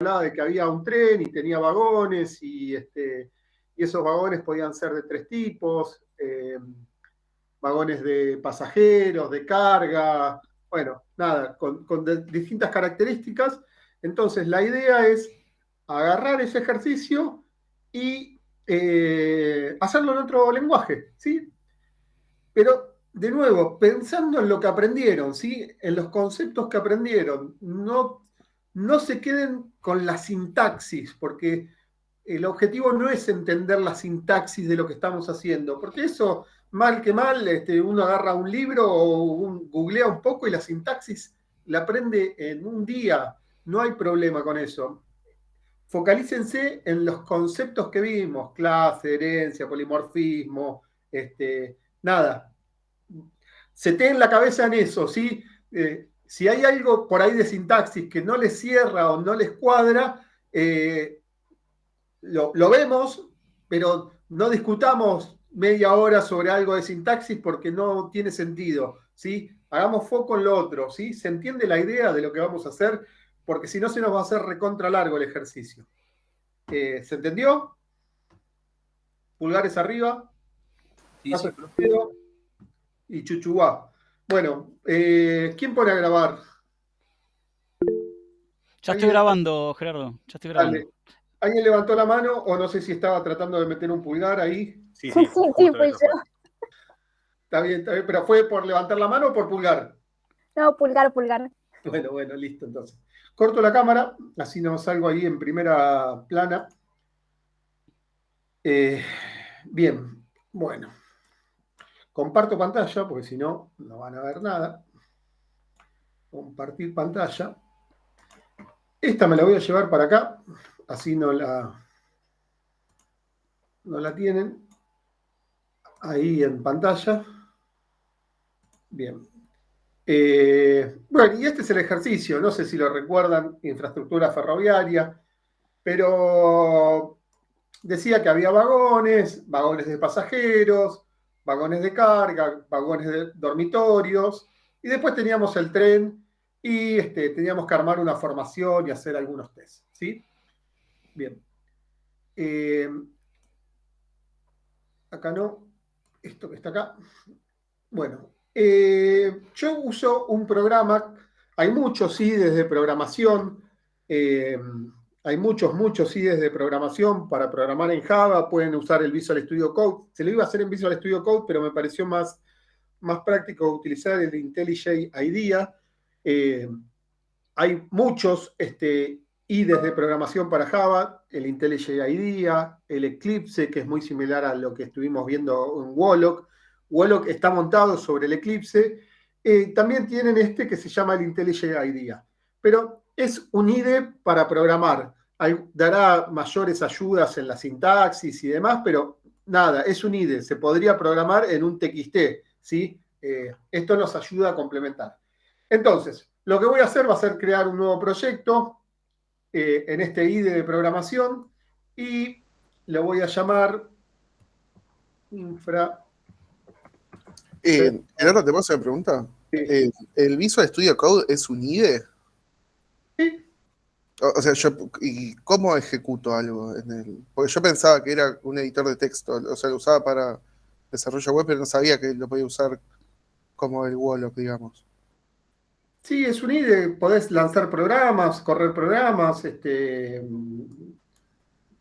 hablaba de que había un tren y tenía vagones y esos vagones podían ser de 3 tipos, vagones de pasajeros, de carga, bueno, nada, con distintas características. Entonces, la idea es agarrar ese ejercicio y hacerlo en otro lenguaje, ¿sí? Pero, de nuevo, pensando en lo que aprendieron, ¿sí? En los conceptos que aprendieron, no se queden con la sintaxis, porque el objetivo no es entender la sintaxis de lo que estamos haciendo, porque eso, mal que mal, uno agarra un libro o googlea un poco y la sintaxis la aprende en un día, no hay problema con eso. Focalícense en los conceptos que vimos, clase, herencia, polimorfismo, nada. Se te en la cabeza en eso, ¿sí? Si hay algo por ahí de sintaxis que no les cierra o no les cuadra, lo vemos, pero no discutamos media hora sobre algo de sintaxis porque no tiene sentido, ¿sí? Hagamos foco en lo otro, ¿sí? ¿Se entiende la idea de lo que vamos a hacer? Porque si no se nos va a hacer recontra largo el ejercicio. ¿Se entendió? Pulgares arriba. Sí, sí, y chuchuá. Bueno, ¿quién pone a grabar? Ya estoy grabando, Gerardo. Ya estoy grabando. Dale. ¿Alguien levantó la mano o no sé si estaba tratando de meter un pulgar ahí? Sí, Sí, pues yo. Está bien, pero ¿fue por levantar la mano o por pulgar? No, pulgar. Bueno, listo entonces. Corto la cámara, así no salgo ahí en primera plana. Bien, bueno. Comparto pantalla, porque si no, no van a ver nada. Compartir pantalla. Esta me la voy a llevar para acá, así no la tienen. Ahí en pantalla. Bien. Bueno, y este es el ejercicio, no sé si lo recuerdan, infraestructura ferroviaria, pero decía que había vagones de pasajeros, vagones de carga, vagones de dormitorios, y después teníamos el tren y teníamos que armar una formación y hacer algunos test, ¿sí? Bien. Acá no, esto que está acá. Bueno, yo uso un programa, hay muchos IDEs de programación, hay muchos IDEs de programación para programar en Java, pueden usar el Visual Studio Code. Se lo iba a hacer en Visual Studio Code, pero me pareció más práctico utilizar el IntelliJ IDEA. Hay muchos IDEs de programación para Java, el IntelliJ IDEA, el Eclipse, que es muy similar a lo que estuvimos viendo en Wolock. Wolock está montado sobre el Eclipse. También tienen que se llama el IntelliJ IDEA. Pero es un IDE para programar. Dará mayores ayudas en la sintaxis y demás, pero nada, es un IDE. Se podría programar en un TXT, ¿sí? Esto nos ayuda a complementar. Entonces, lo que voy a hacer va a ser crear un nuevo proyecto en este IDE de programación y lo voy a llamar infra. Gerardo, ¿te puedo hacer una pregunta? Sí. ¿El Visual Studio Code es un IDE? Sí. O sea, ¿y cómo ejecuto algo en el? Porque yo pensaba que era un editor de texto, o sea, lo usaba para desarrollo web, pero no sabía que lo podía usar como el Wolock, digamos. Sí, es un IDE, podés lanzar programas, correr programas,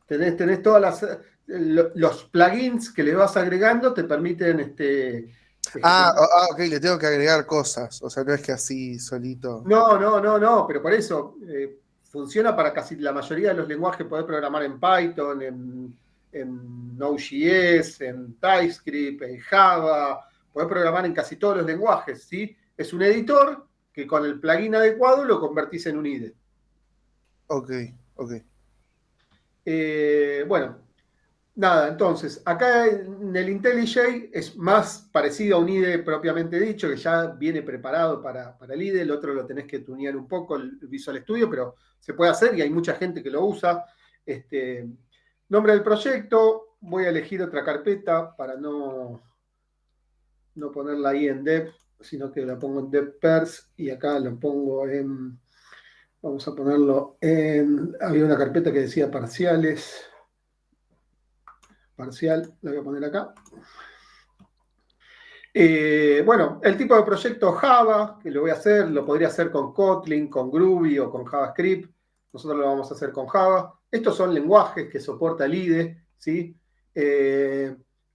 tenés todas los plugins que le vas agregando te permiten Ok, le tengo que agregar cosas, o sea, no es que así solito. No, pero por eso funciona para casi la mayoría de los lenguajes. Podés programar en Python, en Node.js, en TypeScript, en Java, podés programar en casi todos los lenguajes, ¿sí? Es un editor que con el plugin adecuado lo convertís en un IDE. Ok. Bueno, nada, entonces, acá en el IntelliJ es más parecido a un IDE propiamente dicho, que ya viene preparado para el IDE, el otro lo tenés que tunear un poco, el Visual Studio, pero se puede hacer y hay mucha gente que lo usa. Nombre del proyecto, voy a elegir otra carpeta para no ponerla ahí en dev, sino que la pongo en dev pers y acá lo pongo en Vamos a ponerlo en... Había una carpeta que decía parciales. Parcial, la voy a poner acá. Bueno, el tipo de proyecto Java, que lo voy a hacer, lo podría hacer con Kotlin, con Groovy o con JavaScript. Nosotros lo vamos a hacer con Java. Estos son lenguajes que soporta el IDE, ¿sí?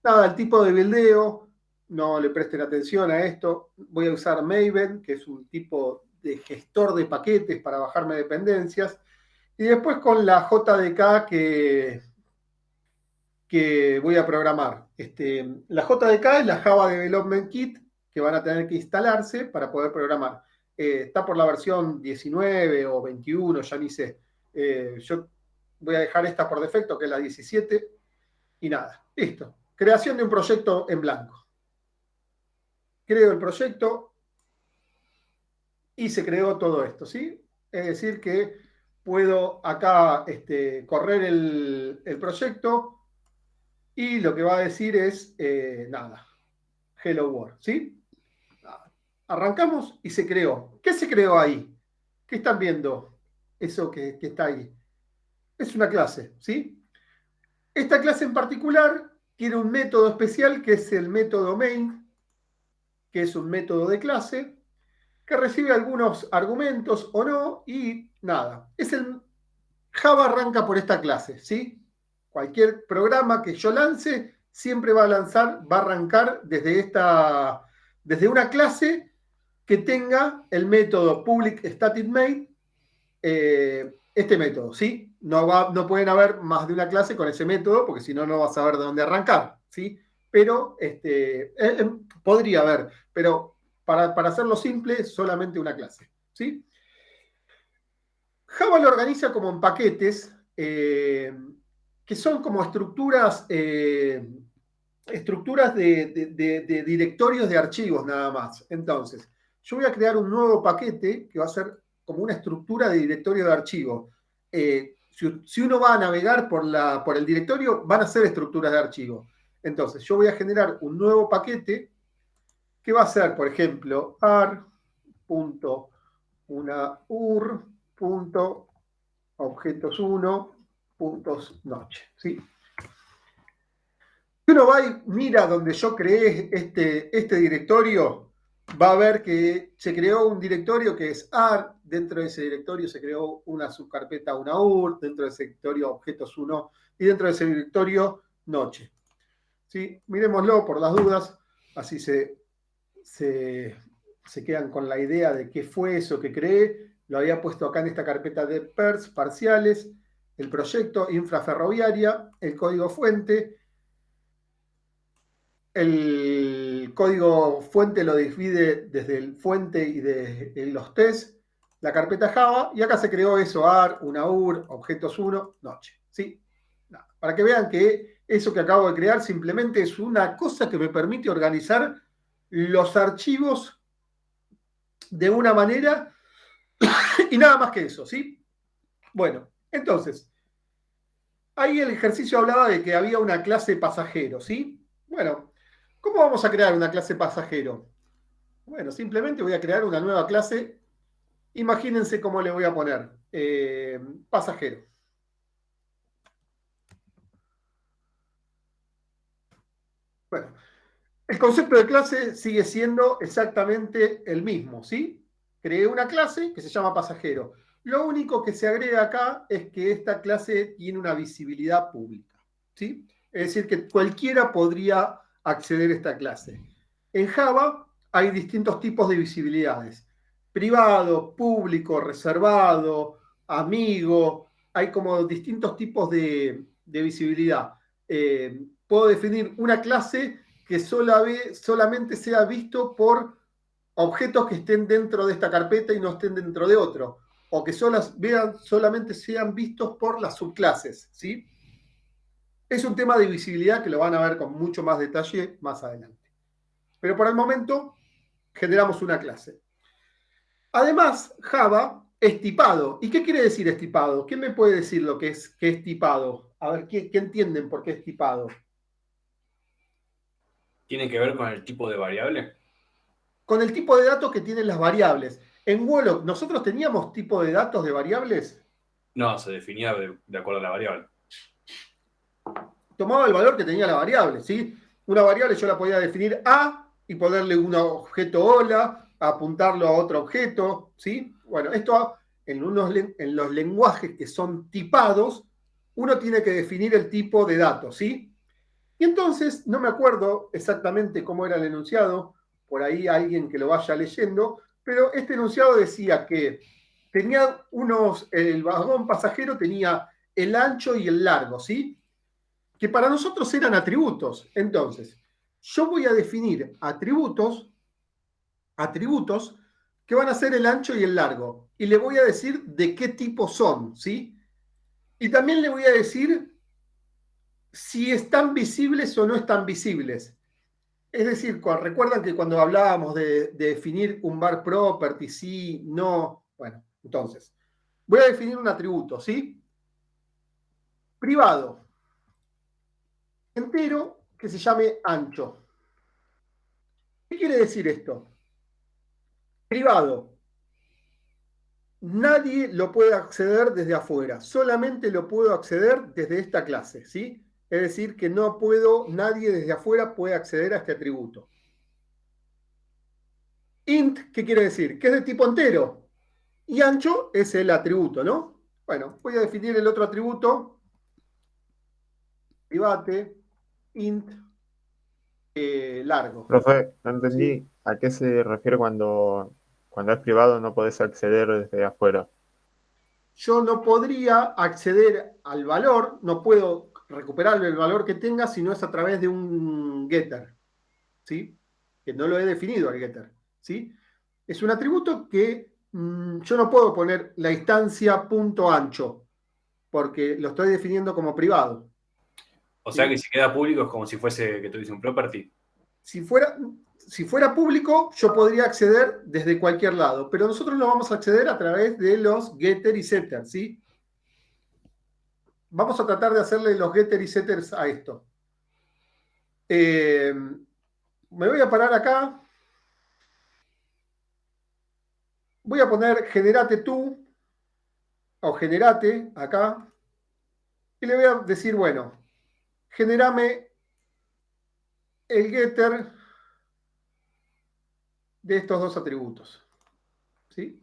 Nada, el tipo de buildeo, no le presten atención a esto. Voy a usar Maven, que es un tipo de gestor de paquetes para bajarme dependencias. Y después con la JDK que voy a programar. La JDK es la Java Development Kit que van a tener que instalarse para poder programar. Está por la versión 19 o 21, ya ni sé. Yo voy a dejar esta por defecto, que es la 17, y nada, listo. Creación de un proyecto en blanco. Creo el proyecto y se creó todo esto, ¿sí? Es decir que puedo acá correr el proyecto y lo que va a decir es, nada, Hello World, ¿sí? Arrancamos y se creó. ¿Qué se creó ahí? ¿Qué están viendo? Eso que está ahí. Es una clase, ¿sí? Esta clase en particular tiene un método especial que es el método main, que es un método de clase, que recibe algunos argumentos o no, y nada. Java arranca por esta clase, ¿sí? Cualquier programa que yo lance siempre va a arrancar desde una clase que tenga el método public static main, este método, ¿sí? No pueden haber más de una clase con ese método, porque si no, no vas a saber de dónde arrancar, ¿sí? Pero podría haber, pero para hacerlo simple, solamente una clase, ¿sí? Java lo organiza como en paquetes, que son como estructuras de directorios de archivos nada más. Entonces, yo voy a crear un nuevo paquete que va a ser como una estructura de directorio de archivo. Si uno va a navegar por el directorio, van a ser estructuras de archivo. Entonces, yo voy a generar un nuevo paquete que va a ser, por ejemplo, ar.objetos1.noche, ¿sí? Si uno va y mira donde yo creé este directorio, va a ver que se creó un directorio que es AR, dentro de ese directorio se creó una subcarpeta, una UR, dentro de ese directorio objetos 1 y dentro de ese directorio noche. ¿Sí? Miremoslo por las dudas, así se quedan con la idea de qué fue eso que creé. Lo había puesto acá en esta carpeta de PERS parciales, el proyecto infraferroviaria, el código fuente. El código fuente lo divide desde el fuente y de los test, la carpeta Java, y acá se creó eso, AR, una UR, objetos 1, noche. ¿Sí? Nada. Para que vean que eso que acabo de crear simplemente es una cosa que me permite organizar los archivos de una manera y nada más que eso, ¿sí? Bueno, entonces, ahí el ejercicio hablaba de que había una clase pasajero, ¿sí? Bueno, ¿cómo vamos a crear una clase pasajero? Bueno, simplemente voy a crear una nueva clase. Imagínense cómo le voy a poner. Pasajero. Bueno, el concepto de clase sigue siendo exactamente el mismo, ¿sí? Creé una clase que se llama pasajero. Lo único que se agrega acá es que esta clase tiene una visibilidad pública, ¿sí? Es decir, que cualquiera podría acceder a esta clase. En Java hay distintos tipos de visibilidades. Privado, público, reservado, amigo. Hay como distintos tipos de visibilidad. Puedo definir una clase que solamente sea visto por objetos que estén dentro de esta carpeta y no estén dentro de otro, o que solamente sean vistos por las subclases, ¿sí? Es un tema de visibilidad que lo van a ver con mucho más detalle más adelante. Pero por el momento generamos una clase. Además, Java es tipado. ¿Y qué quiere decir es tipado? ¿Quién me puede decir lo que es tipado? A ver, ¿qué entienden por qué es tipado? ¿Tiene que ver con el tipo de variable? Con el tipo de datos que tienen las variables. En Walloc, ¿nosotros teníamos tipo de datos de variables? No, se definía de acuerdo a la variable. Tomaba el valor que tenía la variable, ¿sí? Una variable yo la podía definir A y ponerle un objeto hola, apuntarlo a otro objeto, ¿sí? Bueno, esto en los lenguajes que son tipados, uno tiene que definir el tipo de datos, ¿sí? Y entonces, no me acuerdo exactamente cómo era el enunciado, por ahí alguien que lo vaya leyendo, pero este enunciado decía que el vagón pasajero tenía el ancho y el largo, ¿sí? Que para nosotros eran atributos. Entonces, yo voy a definir atributos que van a ser el ancho y el largo. Y le voy a decir de qué tipo son, ¿sí? Y también le voy a decir si están visibles o no están visibles. Es decir, recuerdan que cuando hablábamos de definir un var property, sí, no, bueno, entonces, voy a definir un atributo, ¿sí? Privado, entero, que se llame ancho. ¿Qué quiere decir esto? Privado. Nadie lo puede acceder desde afuera, solamente lo puedo acceder desde esta clase, ¿sí? Es decir, que nadie desde afuera puede acceder a este atributo. Int, ¿qué quiere decir? Que es de tipo entero. Y ancho es el atributo, ¿no? Bueno, voy a definir el otro atributo. Private, int, largo. Profe, no entendí Sí. a qué se refiere cuando es privado no podés acceder desde afuera. Yo no podría acceder al valor, no puedo recuperar el valor que tenga si no es a través de un getter, ¿sí? Que no lo he definido al getter, ¿sí? Es un atributo que yo no puedo poner la instancia punto ancho, porque lo estoy definiendo como privado. O sea que si queda público es como si fuese que tuviese un property. Si fuera público, yo podría acceder desde cualquier lado, pero nosotros lo vamos a acceder a través de los getter y setter, ¿sí? Vamos a tratar de hacerle los getter y setters a esto. Me voy a parar acá. Voy a poner generate tú o generate acá. Y le voy a decir, bueno, generame el getter de estos dos atributos. ¿Sí?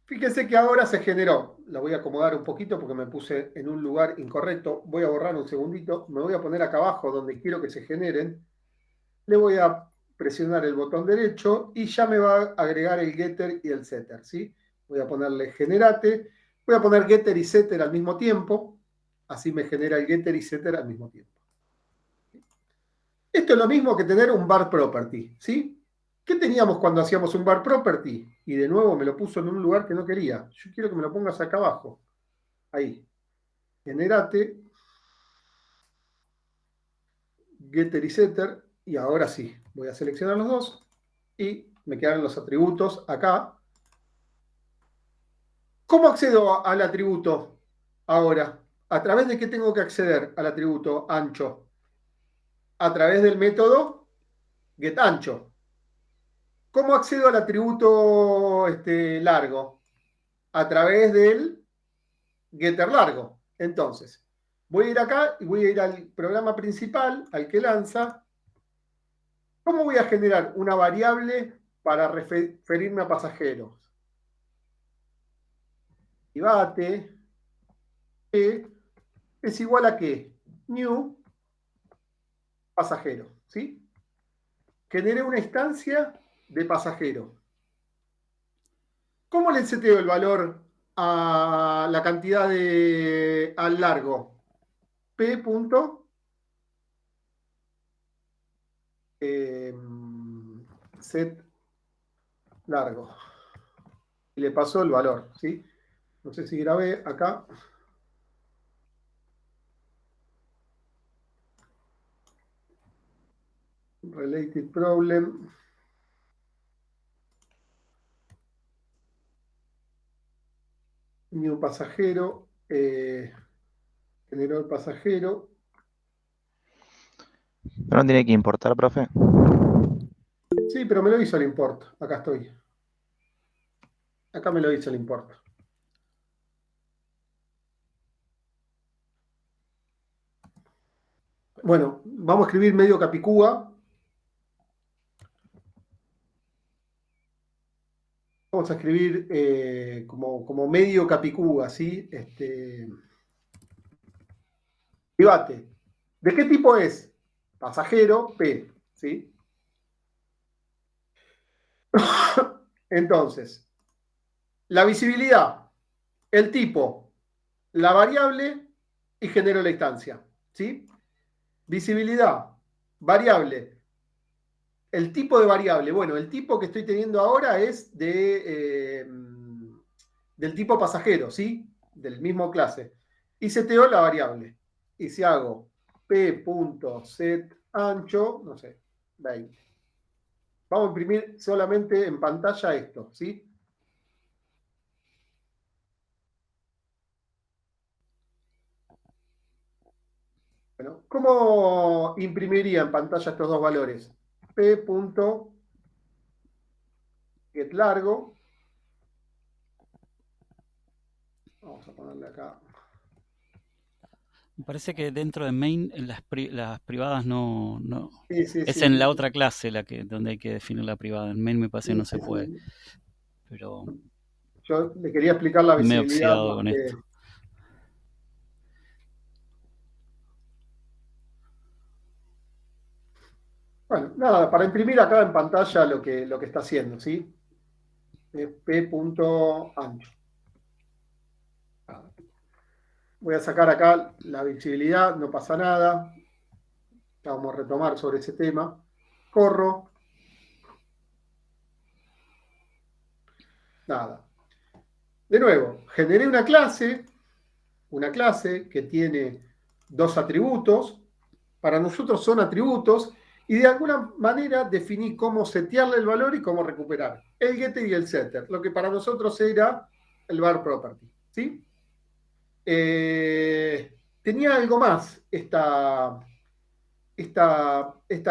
Fíjense que ahora se generó. La voy a acomodar un poquito porque me puse en un lugar incorrecto. Voy a borrar un segundito. Me voy a poner acá abajo donde quiero que se generen. Le voy a presionar el botón derecho y ya me va a agregar el getter y el setter, ¿sí? Voy a ponerle generate. Voy a poner getter y setter al mismo tiempo. Así me genera el getter y setter al mismo tiempo. Esto es lo mismo que tener un var property, ¿sí? ¿Qué teníamos cuando hacíamos un var property? Y de nuevo me lo puso en un lugar que no quería. Yo quiero que me lo pongas acá abajo. Ahí. Generate. Getter y setter. Y ahora sí. Voy a seleccionar los dos. Y me quedan los atributos acá. ¿Cómo accedo al atributo ahora? ¿A través de qué tengo que acceder al atributo ancho? A través del método getAncho. ¿Cómo accedo al atributo largo? A través del getter largo. Entonces, voy a ir acá y voy a ir al programa principal, al que lanza. ¿Cómo voy a generar una variable para referirme a pasajeros? Private es igual a ¿qué? New pasajero, ¿sí? Generé una instancia de pasajero. ¿Cómo le seteo el valor a la cantidad al largo? P punto set largo. Y le pasó el valor, ¿sí? No sé si grabé acá. Related problem. New pasajero. Generó el pasajero. ¿No tiene que importar, profe? Sí, pero me lo hizo el import. Acá estoy. Acá me lo dice el import. Bueno, vamos a escribir medio capicúa. Vamos a escribir como medio capicúa, ¿sí? Private. ¿De qué tipo es? Pasajero, P, ¿sí? Entonces, la visibilidad, el tipo, la variable y genero la instancia, ¿sí? Visibilidad, variable, el tipo de variable. Bueno, el tipo que estoy teniendo ahora es del tipo pasajero, ¿sí? Del mismo clase. Y seteo la variable. Y si hago p.set ancho, no sé, 20. Vamos a imprimir solamente en pantalla esto, ¿sí? Bueno, ¿cómo imprimiría en pantalla estos dos valores? p.getLargo. Vamos a ponerle acá. Me parece que dentro de main las privadas no Sí, sí, es sí. en la otra clase donde hay que definir la privada. En main me parece que no Sí, se sí, puede, sí. pero Yo le quería explicar la me he visibilidad oxidado con porque, esto. bueno, nada, para imprimir acá en pantalla lo que está haciendo, ¿sí? P.ancho. Voy a sacar acá la visibilidad, no pasa nada. Ya vamos a retomar sobre ese tema. Corro. Nada. De nuevo, generé una clase que tiene dos atributos. Para nosotros son atributos y de alguna manera definí cómo setearle el valor y cómo recuperar. El getter y el setter, lo que para nosotros era el var property, ¿sí? Tenía algo más esta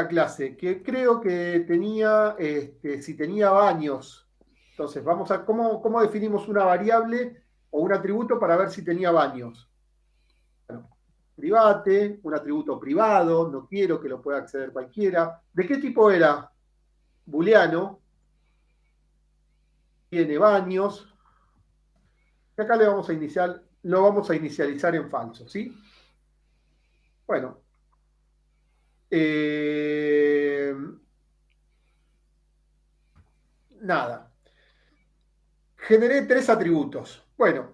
clase, que creo que tenía, si tenía baños. Entonces, vamos a, ¿cómo definimos una variable o un atributo para ver si tenía baños? Bueno, private, un atributo privado, no quiero que lo pueda acceder cualquiera. ¿De qué tipo era? Booleano, tiene baños. Y acá lo vamos a inicializar en falso, ¿sí? Bueno. Nada. Generé tres atributos. Bueno,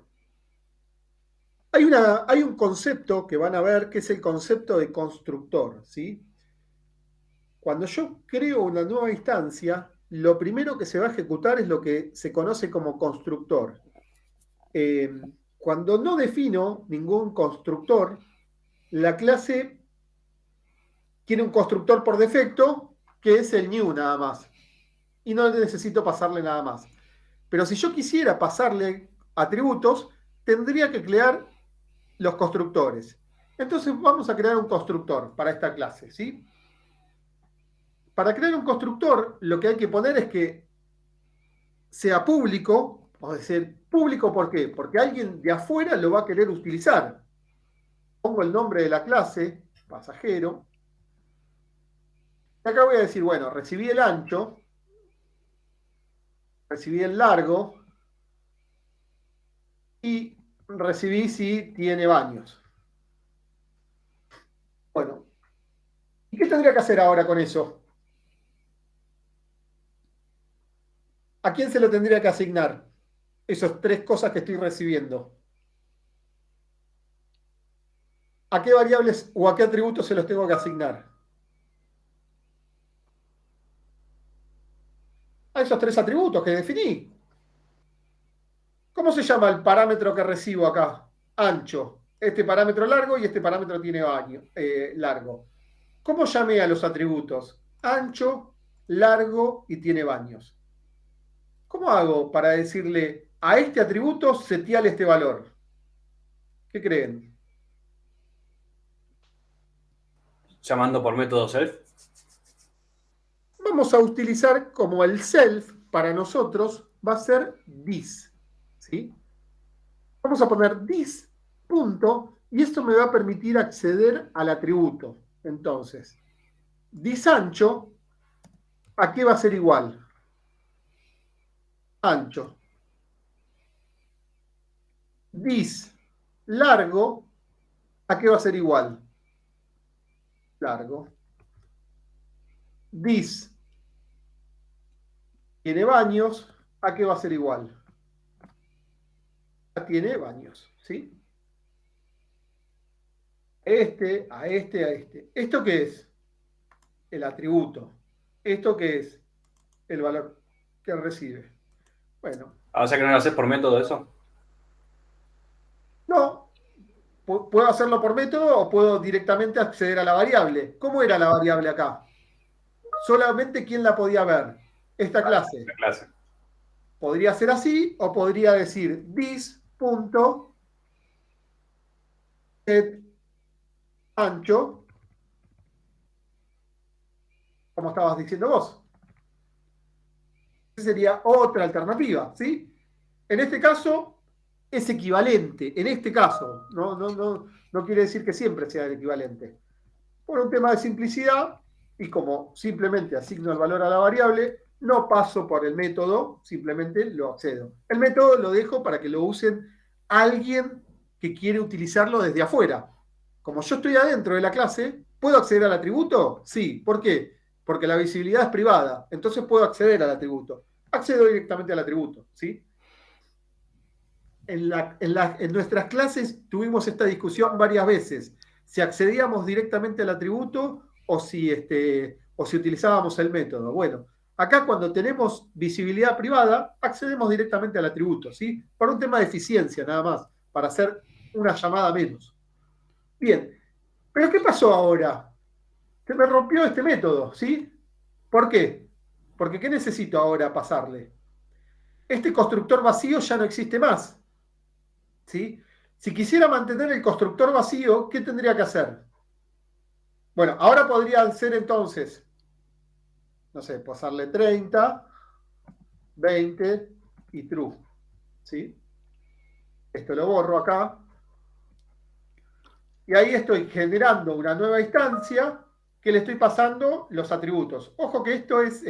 hay un concepto que van a ver que es el concepto de constructor, ¿sí? Cuando yo creo una nueva instancia, lo primero que se va a ejecutar es lo que se conoce como constructor. Cuando no defino ningún constructor, la clase tiene un constructor por defecto que es el new nada más. Y no necesito pasarle nada más. Pero si yo quisiera pasarle atributos, tendría que crear los constructores. Entonces vamos a crear un constructor para esta clase, ¿sí? Para crear un constructor, lo que hay que poner es que sea público, es decir, público ¿por qué? Porque alguien de afuera lo va a querer utilizar. Pongo el nombre de la clase, pasajero. Y acá voy a decir, bueno, recibí el ancho, recibí el largo y recibí si tiene baños. Bueno, ¿y qué tendría que hacer ahora con eso? ¿A quién se lo tendría que asignar? Esas tres cosas que estoy recibiendo. ¿A qué variables o a qué atributos se los tengo que asignar? A esos tres atributos que definí. ¿Cómo se llama el parámetro que recibo acá? Ancho. Este parámetro largo y este parámetro tiene largo. ¿Cómo llamé a los atributos? Ancho, largo y tiene baños. ¿Cómo hago para decirle a este atributo seteale este valor? ¿Qué creen? Llamando por método self. Vamos a utilizar como el self para nosotros va a ser dis, ¿sí? Vamos a poner dis punto y esto me va a permitir acceder al atributo. Entonces, dis ancho, ¿a qué va a ser igual? Ancho. Dis largo, ¿a qué va a ser igual? Largo. Dis tiene baños, ¿a qué va a ser igual? Tiene baños, ¿sí? A este. ¿Esto qué es? El atributo. ¿Esto qué es? El valor que recibe. Bueno. O sea que no lo haces por método eso. No. Puedo hacerlo por método o puedo directamente acceder a la variable. ¿Cómo era la variable acá? Solamente quién la podía ver. Esta clase. La clase. Podría ser así o podría decir dis.set ancho, como estabas diciendo vos. Esa sería otra alternativa, ¿sí? En este caso es equivalente. En este caso, no quiere decir que siempre sea el equivalente. Por un tema de simplicidad, y como simplemente asigno el valor a la variable, no paso por el método, simplemente lo accedo. El método lo dejo para que lo usen alguien que quiere utilizarlo desde afuera. Como yo estoy adentro de la clase, ¿puedo acceder al atributo? Sí. ¿Por qué? Porque la visibilidad es privada, entonces puedo acceder al atributo. Accedo directamente al atributo, ¿sí? En nuestras clases tuvimos esta discusión varias veces, si accedíamos directamente al atributo o si utilizábamos el método. Bueno, acá cuando tenemos visibilidad privada, accedemos directamente al atributo, ¿sí? Por un tema de eficiencia nada más, para hacer una llamada menos. Bien, pero ¿qué pasó ahora? Se me rompió este método, ¿sí? ¿Por qué? Porque ¿qué necesito ahora pasarle? Este constructor vacío ya no existe más, ¿sí? Si quisiera mantener el constructor vacío, ¿qué tendría que hacer? Bueno, ahora podría ser entonces, no sé, pasarle 30, 20 y true, ¿sí? Esto lo borro acá. Y ahí estoy generando una nueva instancia que le estoy pasando los atributos. Ojo que esto es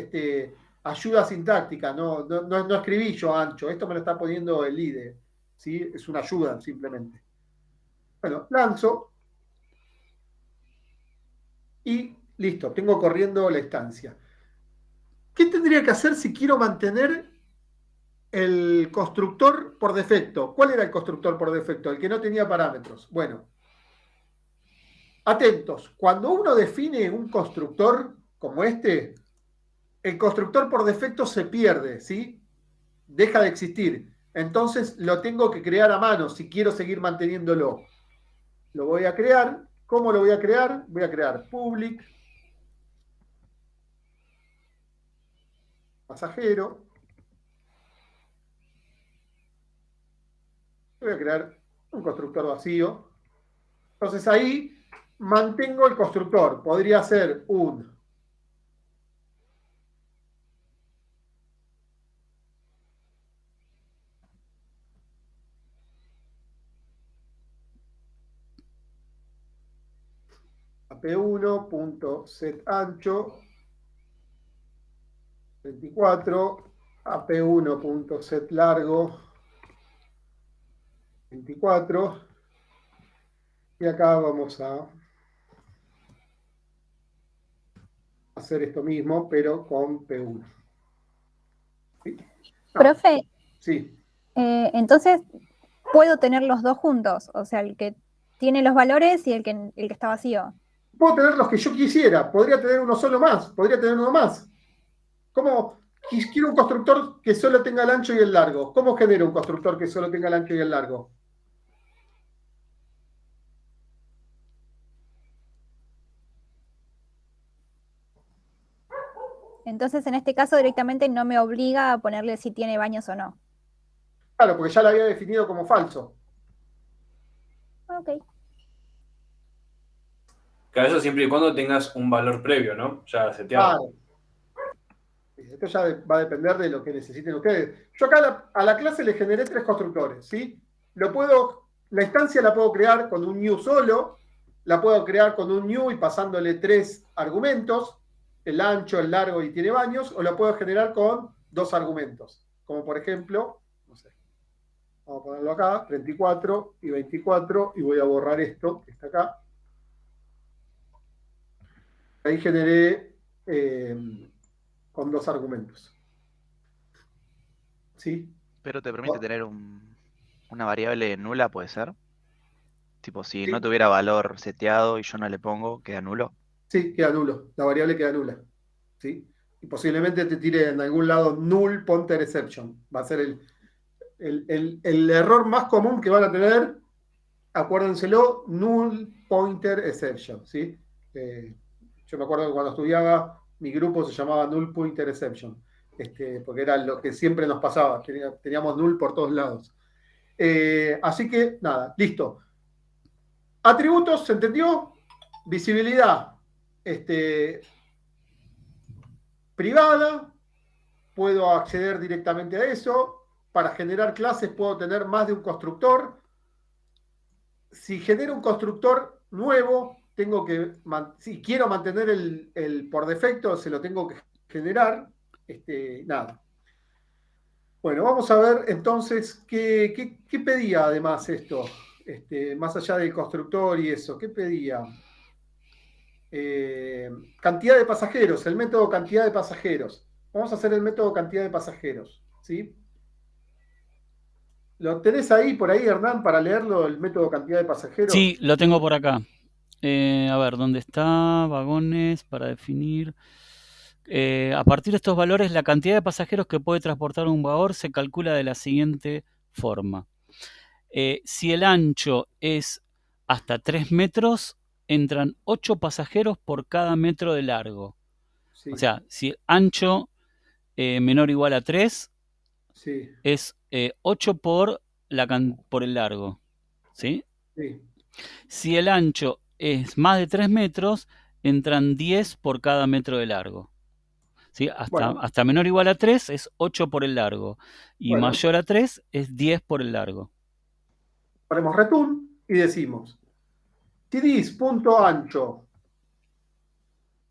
ayuda sintáctica, no escribí yo ancho, esto me lo está poniendo el IDE, ¿sí? Es una ayuda simplemente. Bueno, lanzo y listo, tengo corriendo la instancia. ¿Qué tendría que hacer si quiero mantener el constructor por defecto? ¿Cuál era el constructor por defecto? El que no tenía parámetros. Bueno, atentos, cuando uno define un constructor como este, el constructor por defecto se pierde, ¿sí? Deja de existir. Entonces lo tengo que crear a mano si quiero seguir manteniéndolo. Lo voy a crear. ¿Cómo lo voy a crear? Voy a crear public pasajero. Voy a crear un constructor vacío. Entonces ahí mantengo el constructor. Podría ser un ap1.setAncho 24, ap1.setLargo 24, y acá vamos a hacer esto mismo, pero con P1. ¿Sí? No, Profe, sí. entonces puedo tener los dos juntos, o sea, el que tiene los valores y el que está vacío. Puedo tener los que yo quisiera, podría tener uno solo más, podría tener uno más. ¿Cómo? Quiero un constructor que solo tenga el ancho y el largo. ¿Cómo genero un constructor que solo tenga el ancho y el largo? Entonces, en este caso, directamente no me obliga a ponerle si tiene baños o no. Claro, porque ya lo había definido como falso. Ok. Claro, eso siempre y cuando tengas un valor previo, ¿no? Ya seteado. Claro. Esto ya va a depender de lo que necesiten ustedes. Yo acá a la clase le generé 3 constructores, ¿sí? La instancia la puedo crear con un new solo, la puedo crear con un new y pasándole 3 argumentos, el ancho, el largo y tiene baños, o la puedo generar con 2 argumentos, como por ejemplo, no sé, vamos a ponerlo acá, 34 y 24, y voy a borrar esto que está acá. Ahí generé con 2 argumentos. ¿Sí? Pero te permite tener una variable nula, ¿puede ser? Tipo, si Sí. no tuviera valor seteado y yo no le pongo, queda nulo. Sí, queda nulo. La variable queda nula. ¿Sí? Y posiblemente te tire en algún lado null pointer exception. Va a ser el error más común que van a tener. Acuérdenselo, null pointer exception. ¿Sí? Yo me acuerdo que cuando estudiaba, mi grupo se llamaba null pointer exception. Porque era lo que siempre nos pasaba. Teníamos null por todos lados. Así que, nada, listo. Atributos, ¿se entendió? Visibilidad privada, puedo acceder directamente a eso. Para generar clases puedo tener más de un constructor. Si genero un constructor nuevo, si quiero mantener el por defecto, se lo tengo que generar. Nada. Bueno, vamos a ver entonces qué pedía además esto, más allá del constructor y eso, ¿qué pedía? Cantidad de pasajeros, el método cantidad de pasajeros. Vamos a hacer el método cantidad de pasajeros, ¿sí? ¿Lo tenés ahí, por ahí, Hernán, para leerlo, el método cantidad de pasajeros? Sí, lo tengo por acá. A ver, ¿dónde está? Vagones para definir. A partir de estos valores, la cantidad de pasajeros que puede transportar un vagón se calcula de la siguiente forma. Si el ancho es hasta 3 metros, entran 8 pasajeros por cada metro de largo. Sí, O sea, si el ancho menor o igual a 3, sí, es 8 por el largo. ¿Sí? sí. Si el ancho es más de 3 metros, entran 10 por cada metro de largo. ¿Sí? Bueno. Hasta menor o igual a 3 es 8 por el largo. Y Bueno. mayor a 3 es 10 por el largo. Ponemos return y decimos, si dis punto ancho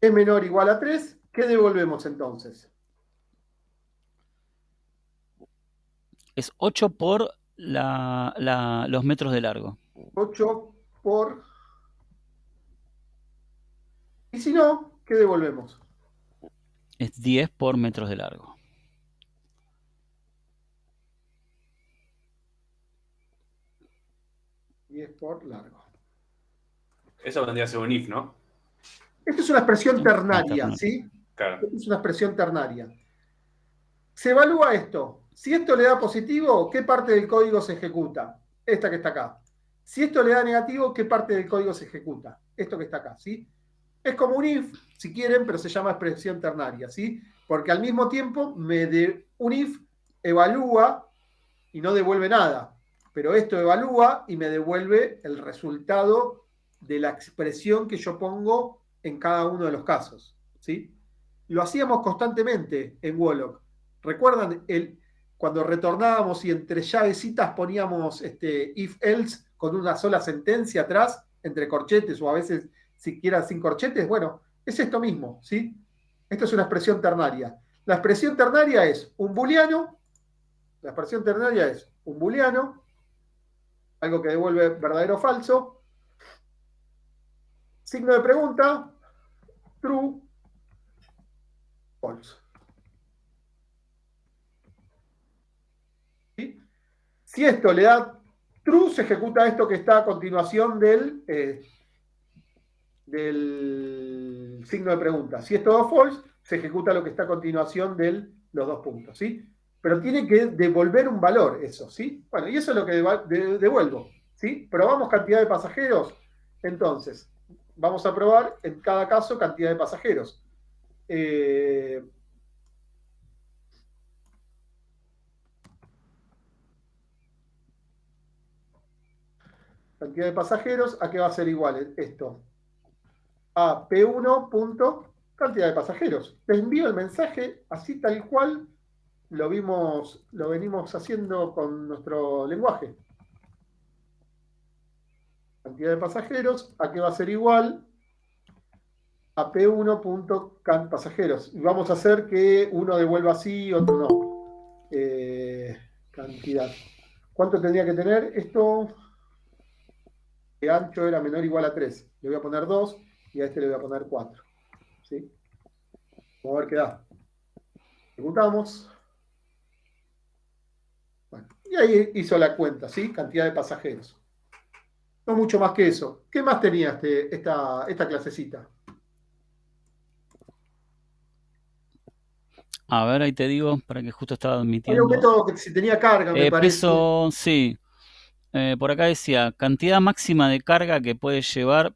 es menor o igual a 3, ¿qué devolvemos entonces? Es 8 por los metros de largo. 8 por... Y si no, ¿qué devolvemos? Es 10 por metros de largo. Por largo. Eso vendría a ser un if, ¿no? Esto es una expresión ternaria, ¿sí? Claro. Esto es una expresión ternaria. Se evalúa esto. Si esto le da positivo, ¿qué parte del código se ejecuta? Esta que está acá. Si esto le da negativo, ¿qué parte del código se ejecuta? Esto que está acá, ¿sí? Es como un if, si quieren, pero se llama expresión ternaria, ¿sí? Porque al mismo tiempo un if evalúa y no devuelve nada. Pero esto evalúa y me devuelve el resultado de la expresión que yo pongo en cada uno de los casos, ¿sí? Lo hacíamos constantemente en Wolock. ¿Recuerdan cuando retornábamos y entre llavecitas poníamos if-else con una sola sentencia atrás, entre corchetes o a veces siquiera sin corchetes? Bueno, es esto mismo, ¿sí? Esto es una expresión ternaria. La expresión ternaria es un booleano. La expresión ternaria es un booleano, algo que devuelve verdadero o falso. Signo de pregunta, true, false. ¿Sí? Si esto le da true, se ejecuta esto que está a continuación del signo de pregunta. Si esto da false, se ejecuta lo que está a continuación de los 2 puntos, ¿sí? Pero tiene que devolver un valor eso, ¿sí? Bueno, y eso es lo que devuelvo, ¿sí? Probamos cantidad de pasajeros. Entonces, vamos a probar en cada caso cantidad de pasajeros. Cantidad de pasajeros, ¿a qué va a ser igual esto? A P1 punto cantidad de pasajeros. Les envío el mensaje así tal cual lo venimos haciendo con nuestro lenguaje. Cantidad de pasajeros, ¿a qué va a ser igual? A P1.pasajeros. Y vamos a hacer que uno devuelva sí, otro no. Cantidad. ¿Cuánto tendría que tener? Esto, de ancho era menor o igual a 3. Le voy a poner 2 y a este le voy a poner 4. ¿Sí? Vamos a ver qué da. Ejecutamos. Bueno, y ahí hizo la cuenta, ¿sí? Cantidad de pasajeros. No mucho más que eso. ¿Qué más tenía esta clasecita? A ver, ahí te digo, para que justo estaba Había un admitiendo. método que si tenía carga, me parece. Peso, sí. Por acá decía, cantidad máxima de carga que puede llevar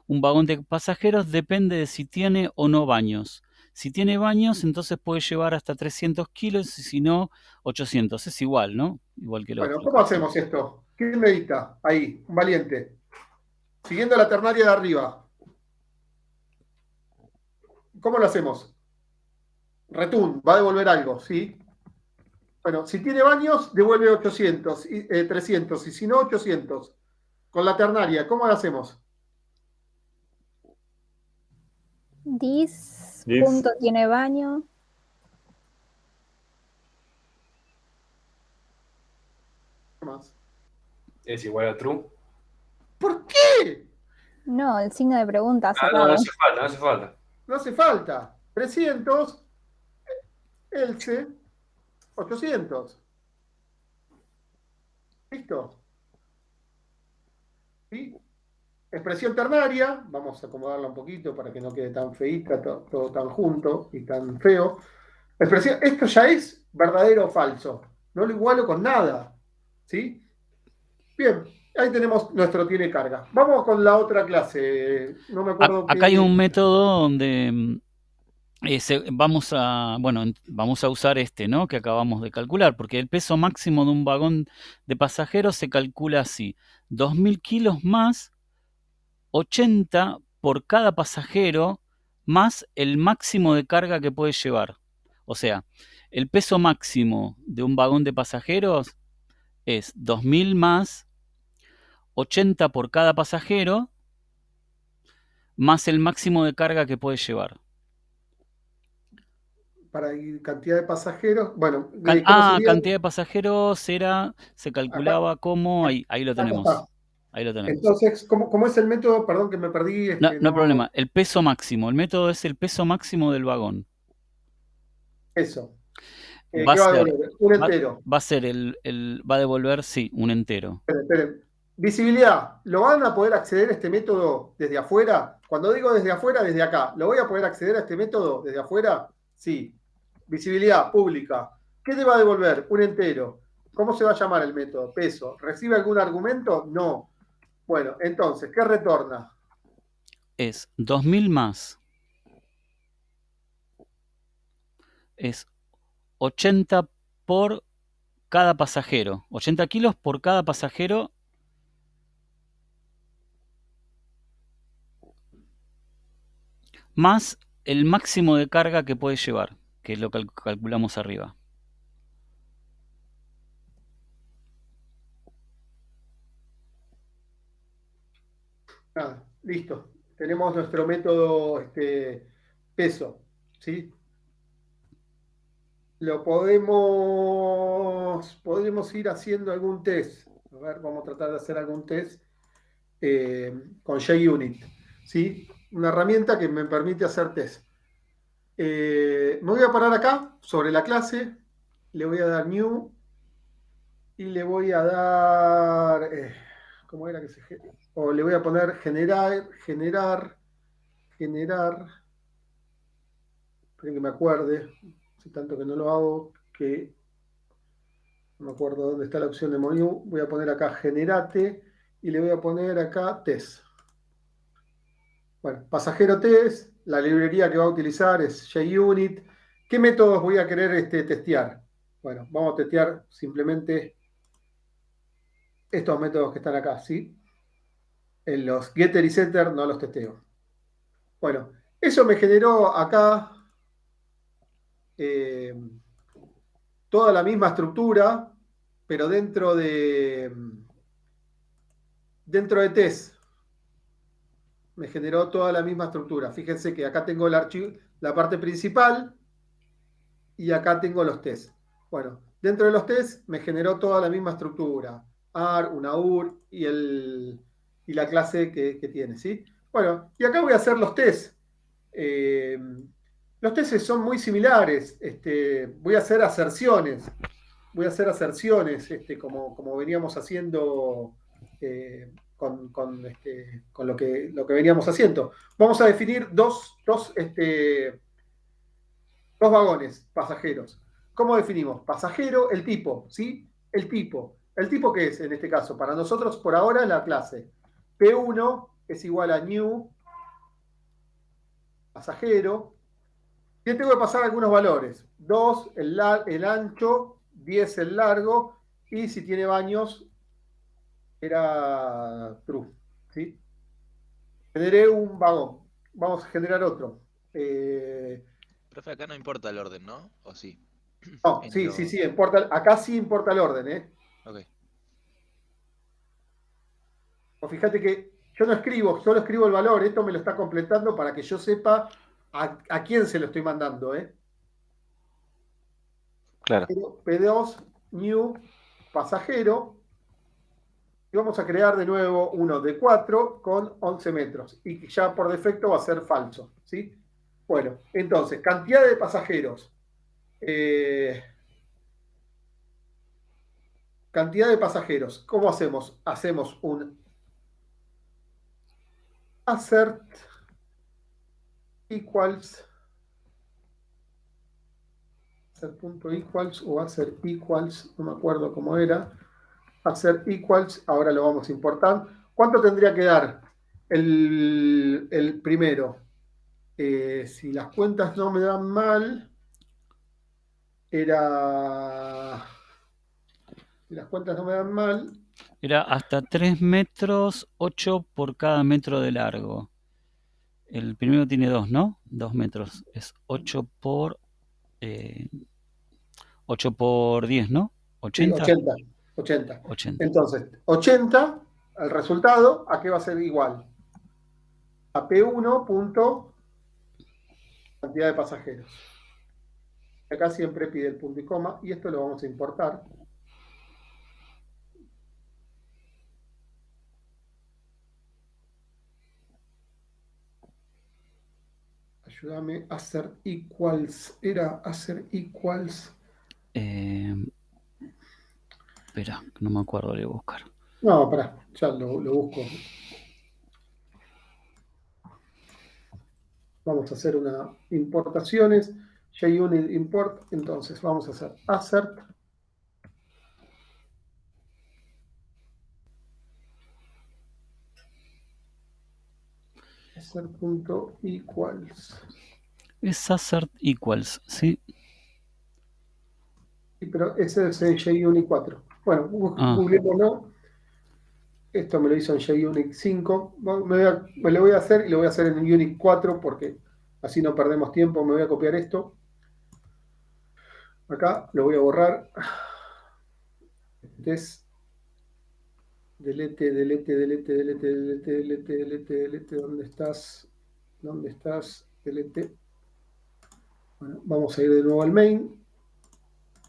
un vagón de pasajeros depende de si tiene o no baños. Si tiene baños, entonces puede llevar hasta 300 kilos y si no, 800. Es igual, ¿no? Igual que el Bueno, otro. ¿cómo hacemos esto? ¿Quién medita? Ahí, un valiente. Siguiendo la ternaria de arriba. ¿Cómo lo hacemos? Retún, va a devolver algo, ¿sí? Bueno, si tiene baños, devuelve 800, 300, y si no, 800. Con la ternaria, ¿cómo lo hacemos? Dis, Dis. punto tiene baño. ¿Qué más? Es igual a true. ¿Por qué? No, el signo de pregunta No, cerrado. no hace falta, no hace falta. No hace falta. 300, else, 800. ¿Listo? ¿Sí? Expresión ternaria, vamos a acomodarla un poquito para que no quede tan feíta, todo tan junto y tan feo. Expresión, esto ya es verdadero o falso. No lo igualo con nada. ¿Sí? Bien, ahí tenemos nuestro tiene carga. Vamos con la otra clase. No me acuerdo Acá hay qué. un método donde vamos a usar este, ¿no? Que acabamos de calcular, porque el peso máximo de un vagón de pasajeros se calcula así: 2.000 kilos más 80 por cada pasajero más el máximo de carga que puede llevar. O sea, el peso máximo de un vagón de pasajeros es 2.000 más 80 por cada pasajero más el máximo de carga que puede llevar. Para cantidad de pasajeros. Bueno, ¿cómo sería? Cantidad de pasajeros se calculaba como, ahí lo Acá tenemos. está. Ahí lo tenemos. Entonces, ¿cómo es el método? Perdón que me perdí. No hay problema. El peso máximo. El método es el peso máximo del vagón. Eso. ¿Qué Va a va a ser, devolver? Un entero. va a ser va a devolver, sí, un entero. Esperen. Visibilidad. ¿Lo van a poder acceder a este método desde afuera? Cuando digo desde afuera, desde acá. ¿Lo voy a poder acceder a este método desde afuera? Sí. Visibilidad pública. ¿Qué te va a devolver? Un entero. ¿Cómo se va a llamar el método? Peso. ¿Recibe algún argumento? No. Bueno, entonces, ¿qué retorna? Es 2.000 más. Es 80 por cada pasajero. 80 kilos por cada pasajero. Más el máximo de carga que puede llevar, que es lo que calculamos arriba. Nada, listo. Tenemos nuestro método peso. ¿Sí? Lo podemos ir haciendo algún test. A ver, vamos a tratar de hacer algún test con JUnit. ¿Sí? Una herramienta que me permite hacer test. Me voy a parar acá sobre la clase. Le voy a dar new. Y le voy a dar. ¿Cómo era que se.? O le voy a poner generar. Esperen que me acuerde. Hace tanto que no lo hago que no me acuerdo dónde está la opción de menú. Voy a poner acá generate y le voy a poner acá test. Bueno, pasajero test. La librería que va a utilizar es JUnit. ¿Qué métodos voy a querer testear? Bueno, vamos a testear simplemente estos métodos que están acá, ¿sí? En los getter y setter no los testeo. Bueno, Eso me generó acá toda la misma estructura, pero dentro de test. Me generó toda la misma estructura. Fíjense que acá tengo el archivo, la parte principal, y acá tengo los tests. Bueno, dentro de los tests me generó toda la misma estructura. AR, una UR y la clase que tiene, ¿sí? Bueno, y acá voy a hacer los tests. Los tests son muy similares. Voy a hacer aserciones. Como veníamos haciendo con lo que veníamos haciendo. Vamos a definir dos vagones pasajeros. ¿Cómo definimos? Pasajero, el tipo, ¿sí? El tipo. ¿El tipo qué es en este caso? Para nosotros, por ahora, la clase. P1 es igual a new, pasajero. Y tengo que pasar algunos valores. 2, el ancho, 10 el largo, y si tiene baños, era true, ¿sí? Generé un vagón. Vamos a generar otro. Profe, acá no importa el orden, ¿no? ¿O sí? No, En sí, lo- sí, importa, acá sí importa el orden, ¿eh? Ok. O fíjate que yo no escribo, solo escribo el valor, esto me lo está completando para que yo sepa a quién se lo estoy mandando, ¿eh? Claro. P2, new, pasajero, y vamos a crear de nuevo uno de 4 con 11 metros, y que ya por defecto va a ser falso, ¿sí? Bueno, entonces, cantidad de pasajeros. Cantidad de pasajeros. ¿Cómo hacemos? Hacemos un assert equals assert.equals o assert equals, no me acuerdo cómo era. Assert equals, ahora lo vamos a importar. ¿Cuánto tendría que dar el primero? Si las cuentas no me dan mal, era... Si las cuentas no me dan mal, Era hasta 3 metros, 8 por cada metro de largo. El primero tiene 2, ¿no? 2 metros. Es 8 por 10, ¿no? sí, 80. 80. 80. 80. Entonces, 80, el resultado, ¿a qué va a ser igual? A P1 punto cantidad de pasajeros. Acá siempre pide el punto y coma, y esto lo vamos a importar. Ayúdame a hacer equals. Era hacer equals. Espera, no me acuerdo, le voy a buscar. No, pará, ya lo busco. Vamos a hacer una importaciones. JUnit import. Entonces vamos a hacer assert. Assert.equals. Es assert equals, ¿sí? Sí, pero ese es en JUnit 4. Bueno, googleémoslo. Esto me lo hizo en JUnit 5. Me lo voy a hacer y lo voy a hacer en Unit 4 porque así no perdemos tiempo. Me voy a copiar esto. Acá lo voy a borrar. Test. Delete. ¿Dónde estás? ¿Dónde estás? Delete. Bueno, vamos a ir de nuevo al main.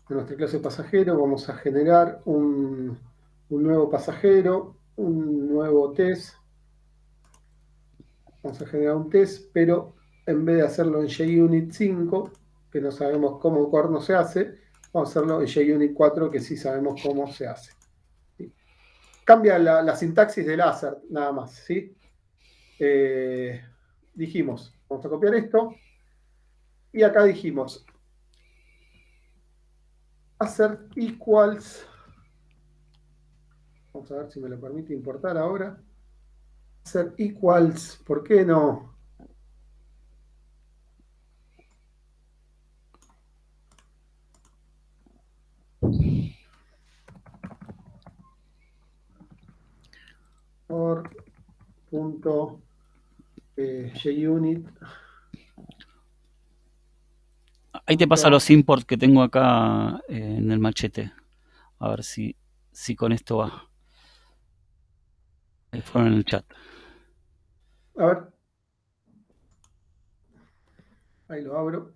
De nuestra clase pasajero vamos a generar un nuevo pasajero, un nuevo test. Vamos a generar un test, pero en vez de hacerlo en JUnit 5, que no sabemos cómo corno se hace, vamos a hacerlo en JUnit 4, que sí sabemos cómo se hace. ¿Sí? Cambia la sintaxis del assert, nada más. ¿Sí? Dijimos, vamos a copiar esto, y acá dijimos assert equals, vamos a ver si me lo permite importar ahora, assert equals, ¿por qué no? Por punto JUnit Ahí te paso los imports que tengo acá en el machete. A ver si con esto va. Ahí fueron en el chat. A ver. Ahí lo abro.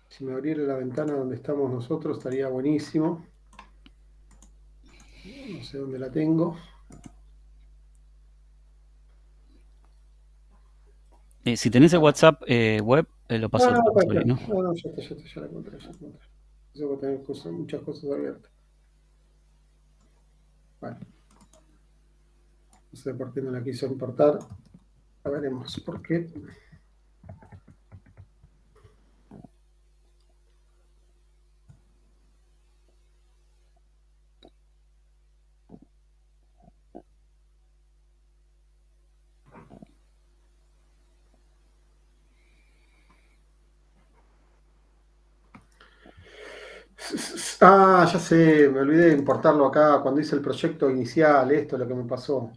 Si me abriera la ventana donde estamos nosotros, estaría buenísimo. No sé dónde la tengo. Si tenés el WhatsApp web, lo paso No, ahí, ¿no? No, ya la encontré. Yo voy a tener muchas cosas abiertas. Bueno. No sé por qué no la quiso importar. Ya veremos por qué. Ah, ya sé, me olvidé de importarlo acá cuando hice el proyecto inicial, esto es lo que me pasó.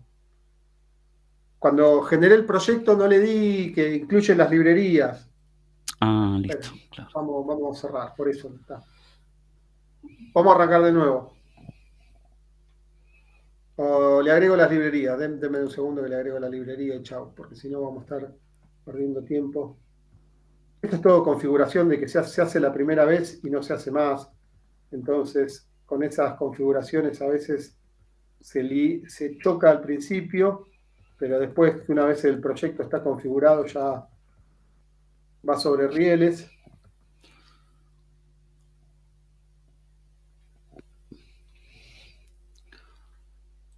Cuando generé el proyecto no le di que incluye las librerías. Ah, listo. Bueno, Claro. vamos a cerrar, por eso está. Vamos a arrancar de nuevo. O le agrego las librerías, denme un segundo que le agrego la librería y chao, porque si no vamos a estar perdiendo tiempo. Esto es todo configuración de que se hace la primera vez y no se hace más. Entonces, con esas configuraciones a veces se choca al principio, pero después que una vez el proyecto está configurado ya va sobre rieles.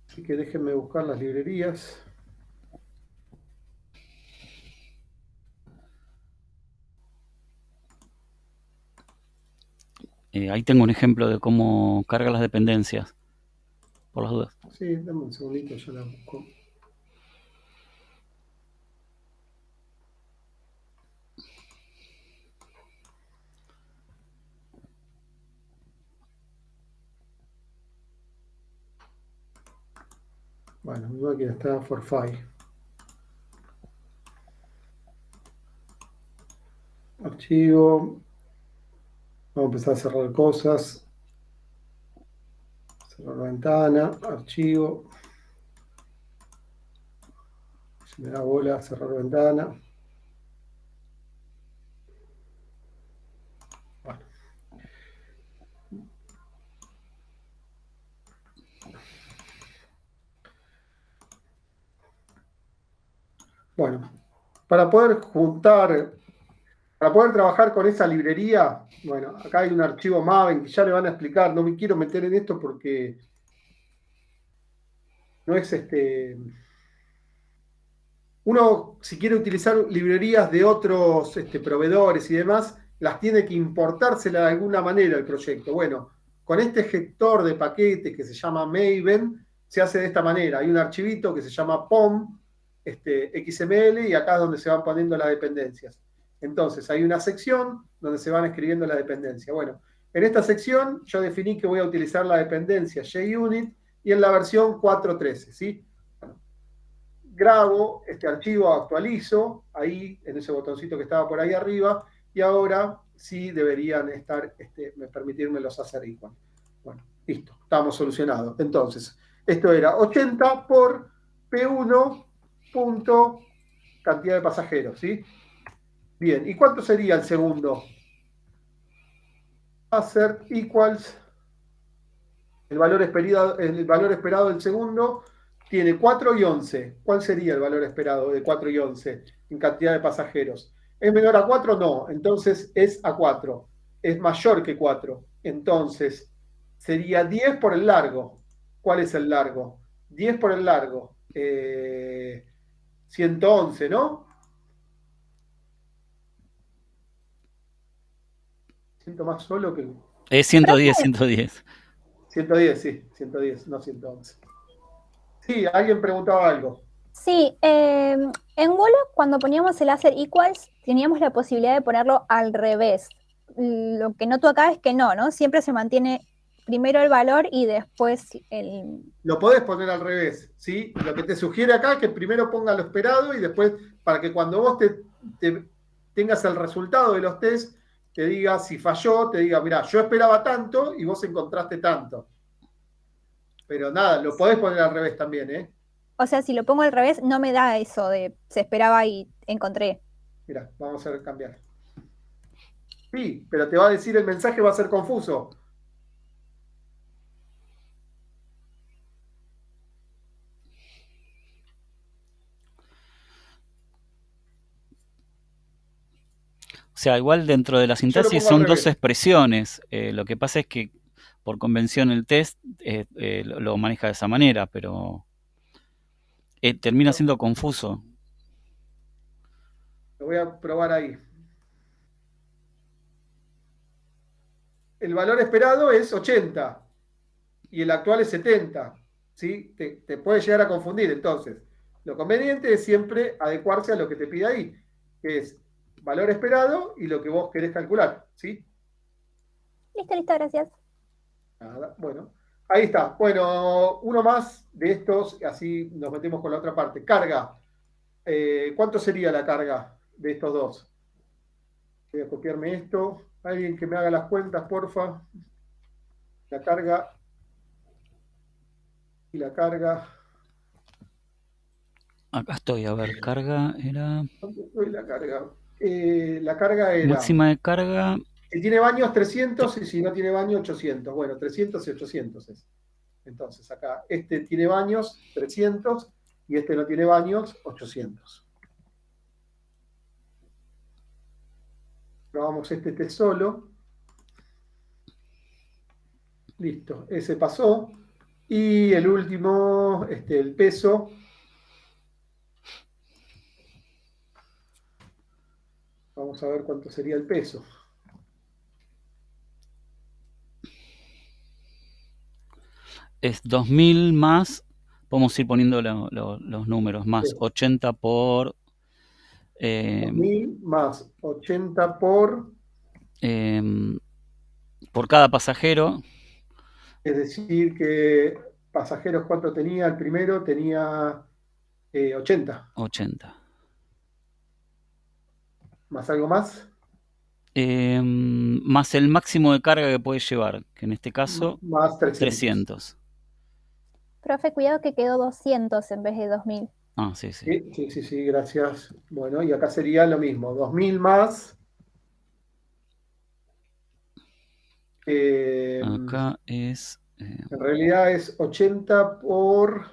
Así que déjenme buscar las librerías. Ahí tengo un ejemplo de cómo carga las dependencias, por las dudas. Sí, dame un segundito, ya la busco. Bueno, mi máquina está for file. Archivo. Vamos a empezar a cerrar cosas. Cerrar la ventana, archivo. Si me da bola, cerrar ventana. Bueno. Bueno, para poder trabajar con esa librería, bueno, acá hay un archivo Maven que ya le van a explicar, no me quiero meter en esto porque no es uno, si quiere utilizar librerías de otros proveedores y demás, las tiene que importársela de alguna manera al proyecto. Bueno, con este gestor de paquetes que se llama Maven, se hace de esta manera. Hay un archivito que se llama POM, XML, y acá es donde se van poniendo las dependencias. Entonces, hay una sección donde se van escribiendo las dependencias. Bueno, en esta sección yo definí que voy a utilizar la dependencia JUnit y en la versión 4.13, ¿sí? Grabo este archivo, actualizo, ahí en ese botoncito que estaba por ahí arriba, y ahora sí deberían estar, permitirme los hacer igual. Bueno, listo, estamos solucionados. Entonces, esto era 80 por P1 punto cantidad de pasajeros, ¿sí? Bien, ¿y cuánto sería el segundo? Hacer equals el valor esperado del segundo tiene 4 y 11. ¿Cuál sería el valor esperado de 4 y 11 en cantidad de pasajeros? ¿Es menor a 4? No. Entonces es a 4. Es mayor que 4. Entonces sería 10 por el largo. ¿Cuál es el largo? 10 por el largo. 111, ¿no? Siento más solo que... Es 110, 110. 110, sí. 110, no 111. Sí, alguien preguntaba algo. Sí, en Wolo cuando poníamos el hacer equals teníamos la posibilidad de ponerlo al revés. lo que noto acá es que no, siempre se mantiene primero el valor y después el... Lo podés poner al revés, ¿sí? Lo que te sugiere acá es que primero ponga lo esperado y después, para que cuando vos tengas el resultado de los test, te diga, si falló, te diga, mirá, yo esperaba tanto y vos encontraste tanto. Pero nada, lo podés poner al revés también, ¿eh? O sea, si lo pongo al revés, no me da eso de se esperaba y encontré. Mirá, vamos a cambiar. Sí, pero te va a decir el mensaje, va a ser confuso. O sea, igual dentro de la sintaxis pongo al son dos revés. expresiones. Lo que pasa es que por convención el test lo maneja de esa manera, pero termina siendo confuso. Lo voy a probar ahí. El valor esperado es 80 y el actual es 70. ¿Sí? Te puede llegar a confundir. Entonces, lo conveniente es siempre adecuarse a lo que te pide ahí, que es valor esperado y lo que vos querés calcular. ¿Sí? Listo, gracias. Nada, bueno. Ahí está. Bueno, uno más de estos, así nos metemos con la otra parte. Carga. ¿Cuánto sería la carga de estos dos? Voy a copiarme esto. Alguien que me haga las cuentas, porfa. La carga y la carga. Acá estoy, a ver, carga era... ¿Dónde estoy la carga? La carga era... Máxima de carga... Si tiene baños, 300, y si no tiene baño, 800. Bueno, 300 y 800 es. Entonces, acá, este tiene baños, 300, y este no tiene baños, 800. Probamos este test solo. Listo, ese pasó. Y el último, el peso. Vamos a ver cuánto sería el peso. Es 2000 más, podemos ir poniendo los números, más Sí. 80 por... 2000 más 80 por cada pasajero. Es decir, que pasajeros, ¿cuánto tenía? El primero tenía 80. 80. ¿Más algo más? Más el máximo de carga que puede llevar, que en este caso más 300. Profe, cuidado que quedó 200 en vez de 2000. Ah, sí. Sí, gracias. Bueno, y acá sería lo mismo, 2000 más. Acá es... en realidad es 80 por...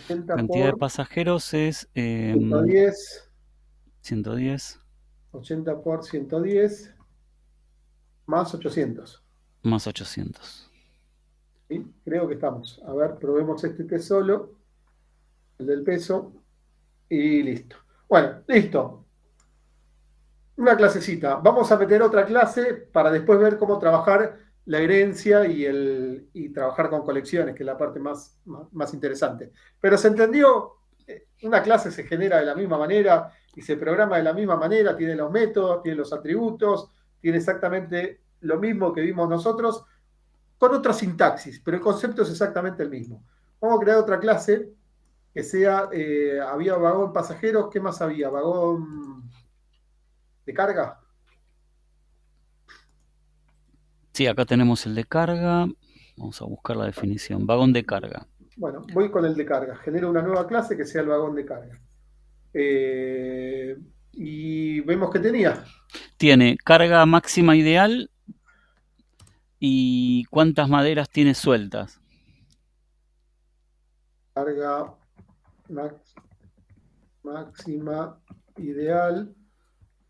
80 cantidad por de pasajeros es... 110. 110. 80 por 110 más 800. Más 800. ¿Sí? Creo que estamos. A ver, probemos este test solo. El del peso. Y listo. Bueno, listo. Una clasecita. Vamos a meter otra clase para después ver cómo trabajar la herencia y trabajar con colecciones, que es la parte más interesante. Pero se entendió, una clase se genera de la misma manera y se programa de la misma manera, tiene los métodos, tiene los atributos, tiene exactamente lo mismo que vimos nosotros, con otra sintaxis, pero el concepto es exactamente el mismo. Vamos a crear otra clase que sea, había vagón pasajeros, ¿qué más había? Vagón de carga. Sí, acá tenemos el de carga. Vamos a buscar la definición. Vagón de carga. Bueno, voy con el de carga. Genero una nueva clase que sea el vagón de carga. Y vemos que tenía. Tiene carga máxima ideal y cuántas maderas tiene sueltas. Carga máxima ideal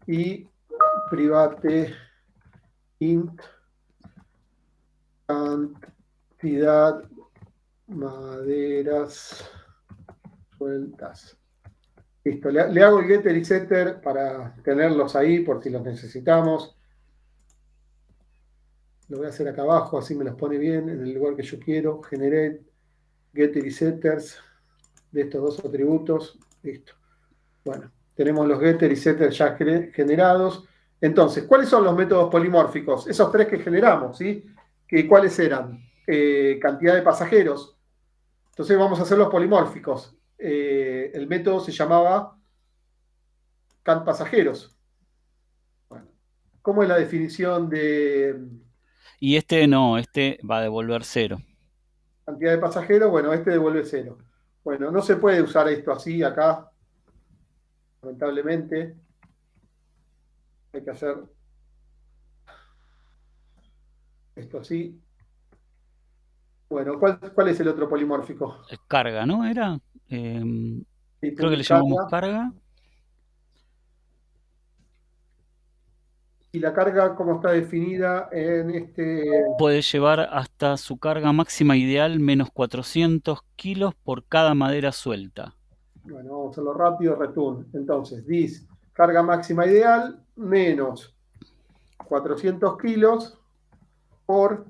y private int cantidad maderas sueltas. Listo, le hago el getter y setter para tenerlos ahí por si los necesitamos. Lo voy a hacer acá abajo, así me los pone bien en el lugar que yo quiero. Generate getter y setters de estos dos atributos. Listo. Bueno, tenemos los getter y setters ya generados. Entonces, ¿cuáles son los métodos polimórficos? Esos 3 que generamos, ¿sí? ¿Cuáles eran? Cantidad de pasajeros. Entonces vamos a hacer los polimórficos. El método se llamaba cant pasajeros. Bueno, ¿cómo es la definición de Y este no, este va a devolver 0. cantidad de pasajeros? Bueno, este devuelve 0. Bueno, no se puede usar esto así acá, lamentablemente. Hay que hacer esto así. Bueno, ¿cuál es el otro polimórfico? Carga, ¿no? Era. Sí, Creo que le llamamos carga. Y la carga, ¿cómo está definida en este? Puede llevar hasta su carga máxima ideal menos 400 kilos por cada madera suelta. Bueno, vamos a hacerlo rápido, return. Entonces, dis, carga máxima ideal, menos 400 kilos por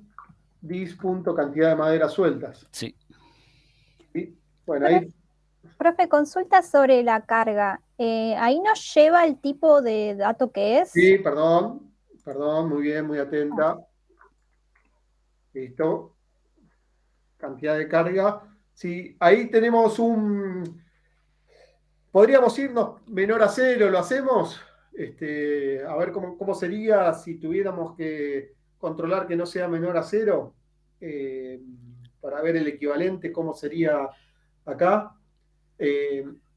dis punto cantidad de maderas sueltas. Sí. ¿Sí? Bueno, ahí. Profe, consulta sobre la carga. ¿Ahí nos lleva el tipo de dato que es? Sí, perdón, muy bien, muy atenta. Listo. Cantidad de carga. Sí, ahí tenemos podríamos irnos menor a 0, ¿lo hacemos? A ver cómo sería si tuviéramos que controlar que no sea menor a 0, para ver el equivalente, cómo sería acá.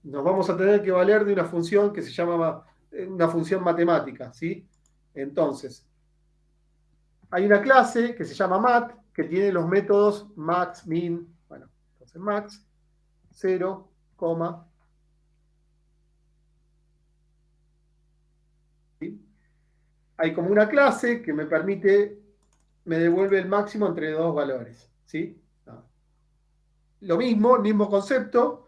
Nos vamos a tener que valer de una función que se llama una función matemática, ¿sí? Entonces, hay una clase que se llama mat, que tiene los métodos max, min, bueno, entonces max, 0, ¿sí? Hay como una clase que me devuelve el máximo entre 2 valores, ¿sí? Lo mismo concepto,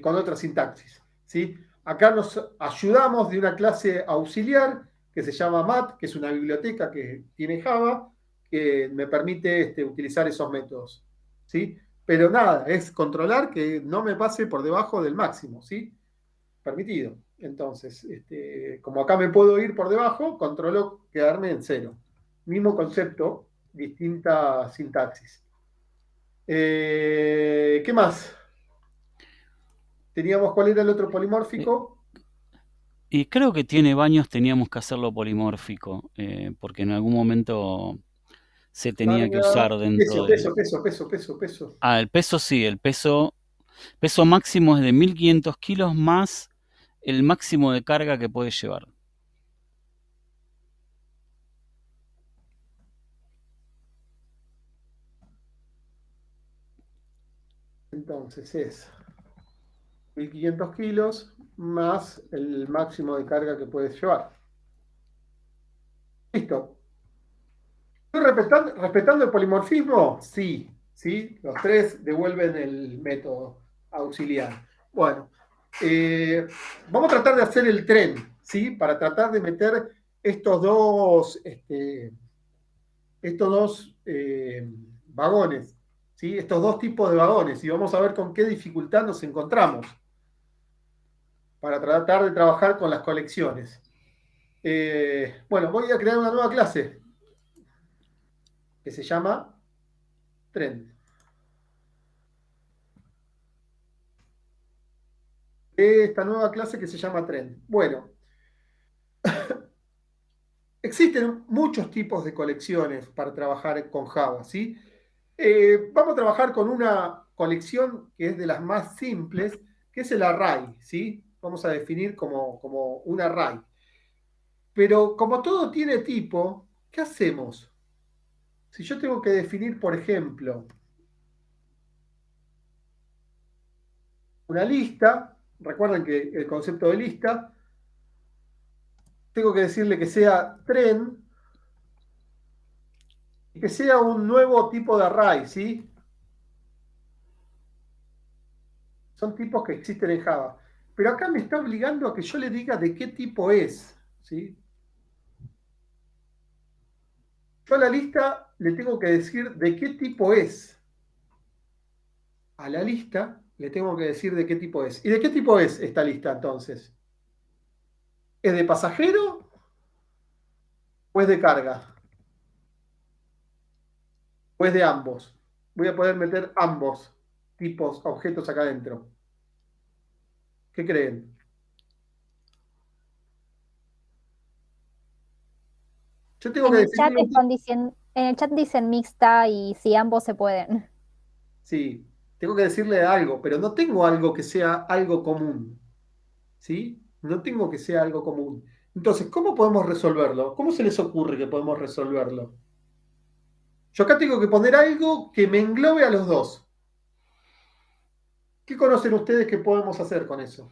con otra sintaxis, ¿sí? Acá nos ayudamos de una clase auxiliar que se llama mat, que es una biblioteca que tiene Java, que me permite utilizar esos métodos, ¿sí? Pero nada, es controlar que no me pase por debajo del máximo, ¿sí? Permitido. Entonces, como acá me puedo ir por debajo, controlo quedarme en 0. Mismo concepto, distinta sintaxis. ¿Qué más? Teníamos, ¿cuál era el otro polimórfico? Y creo que tiene baños, teníamos que hacerlo polimórfico, porque en algún momento se tenía que usar dentro de... Peso. Ah, el peso sí, el peso máximo es de 1500 kilos más el máximo de carga que puede llevar. Entonces es 1500 kilos más el máximo de carga que puedes llevar. Listo. ¿Estoy respetando el polimorfismo? Sí, ¿sí? Los 3 devuelven el método auxiliar. Bueno, vamos a tratar de hacer el tren, ¿sí? Para tratar de meter estos dos vagones, ¿sí? Estos 2 tipos de vagones, y vamos a ver con qué dificultad nos encontramos para tratar de trabajar con las colecciones. Bueno, voy a crear una nueva clase que se llama tren. Esta nueva clase que se llama tren. Bueno, existen muchos tipos de colecciones para trabajar con Java, ¿sí? Vamos a trabajar con una colección que es de las más simples, que es el array, ¿sí? Vamos a definir como un array. Pero como todo tiene tipo, ¿qué hacemos? Si yo tengo que definir, por ejemplo, una lista, recuerden que el concepto de lista, tengo que decirle que sea tren y que sea un nuevo tipo de array, ¿sí? Son tipos que existen en Java. Pero acá me está obligando a que yo le diga de qué tipo es, ¿sí? Yo a la lista le tengo que decir de qué tipo es. A la lista le tengo que decir de qué tipo es. ¿Y de qué tipo es esta lista entonces? ¿Es de pasajero ¿O es de carga? ¿O es de ambos? Voy a poder meter ambos tipos, objetos acá adentro. ¿Qué creen? Yo tengo En que el chat definir. están diciendo, en el chat dicen mixta y si ambos se pueden. Sí, tengo que decirle algo, pero no tengo algo que sea algo común. ¿Sí? No tengo que sea algo común. Entonces, ¿cómo podemos resolverlo? ¿Cómo se les ocurre que podemos resolverlo? Yo acá tengo que poner algo que me englobe a los dos. ¿Qué conocen ustedes que podemos hacer con eso?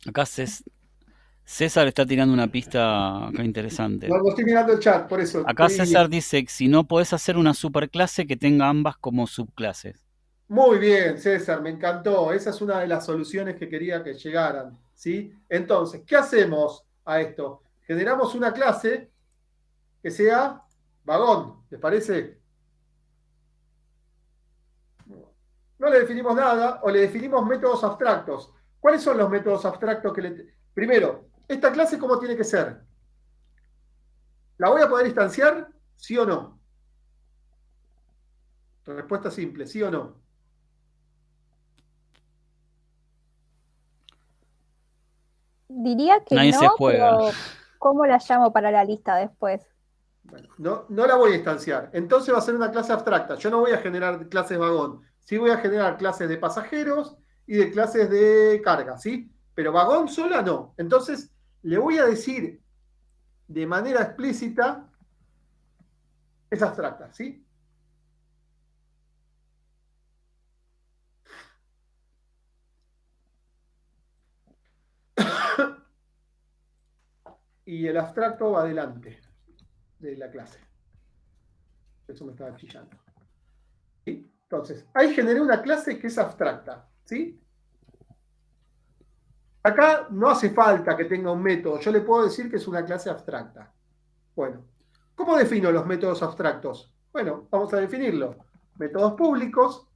Acá César está tirando una pista acá interesante. No estoy mirando el chat, por eso. Acá César dice que si no podés hacer una superclase que tenga ambas como subclases. Muy bien, César, me encantó. Esa es una de las soluciones que quería que llegaran. ¿Sí? Entonces, ¿qué hacemos a esto? Generamos una clase que sea vagón, ¿les parece? No le definimos nada o le definimos métodos abstractos. ¿Cuáles son los métodos abstractos que le... Primero, ¿esta clase cómo tiene que ser? ¿La voy a poder instanciar? ¿Sí o no? Respuesta simple, ¿sí o no? Diría que Nadie se no, juega. pero ¿cómo la llamo para la lista después? Bueno, no la voy a instanciar. Entonces va a ser una clase abstracta. Yo no voy a generar clases vagón. Sí voy a generar clases de pasajeros y de clases de carga, ¿sí? Pero vagón sola no. Entonces le voy a decir de manera explícita, es abstracta, ¿sí? Y el abstracto va adelante de la clase. Eso me estaba chillando. ¿Sí? Entonces, ahí generé una clase que es abstracta, ¿sí? Acá no hace falta que tenga un método. Yo le puedo decir que es una clase abstracta. Bueno, ¿cómo defino los métodos abstractos? Bueno, vamos a definirlo. Métodos públicos,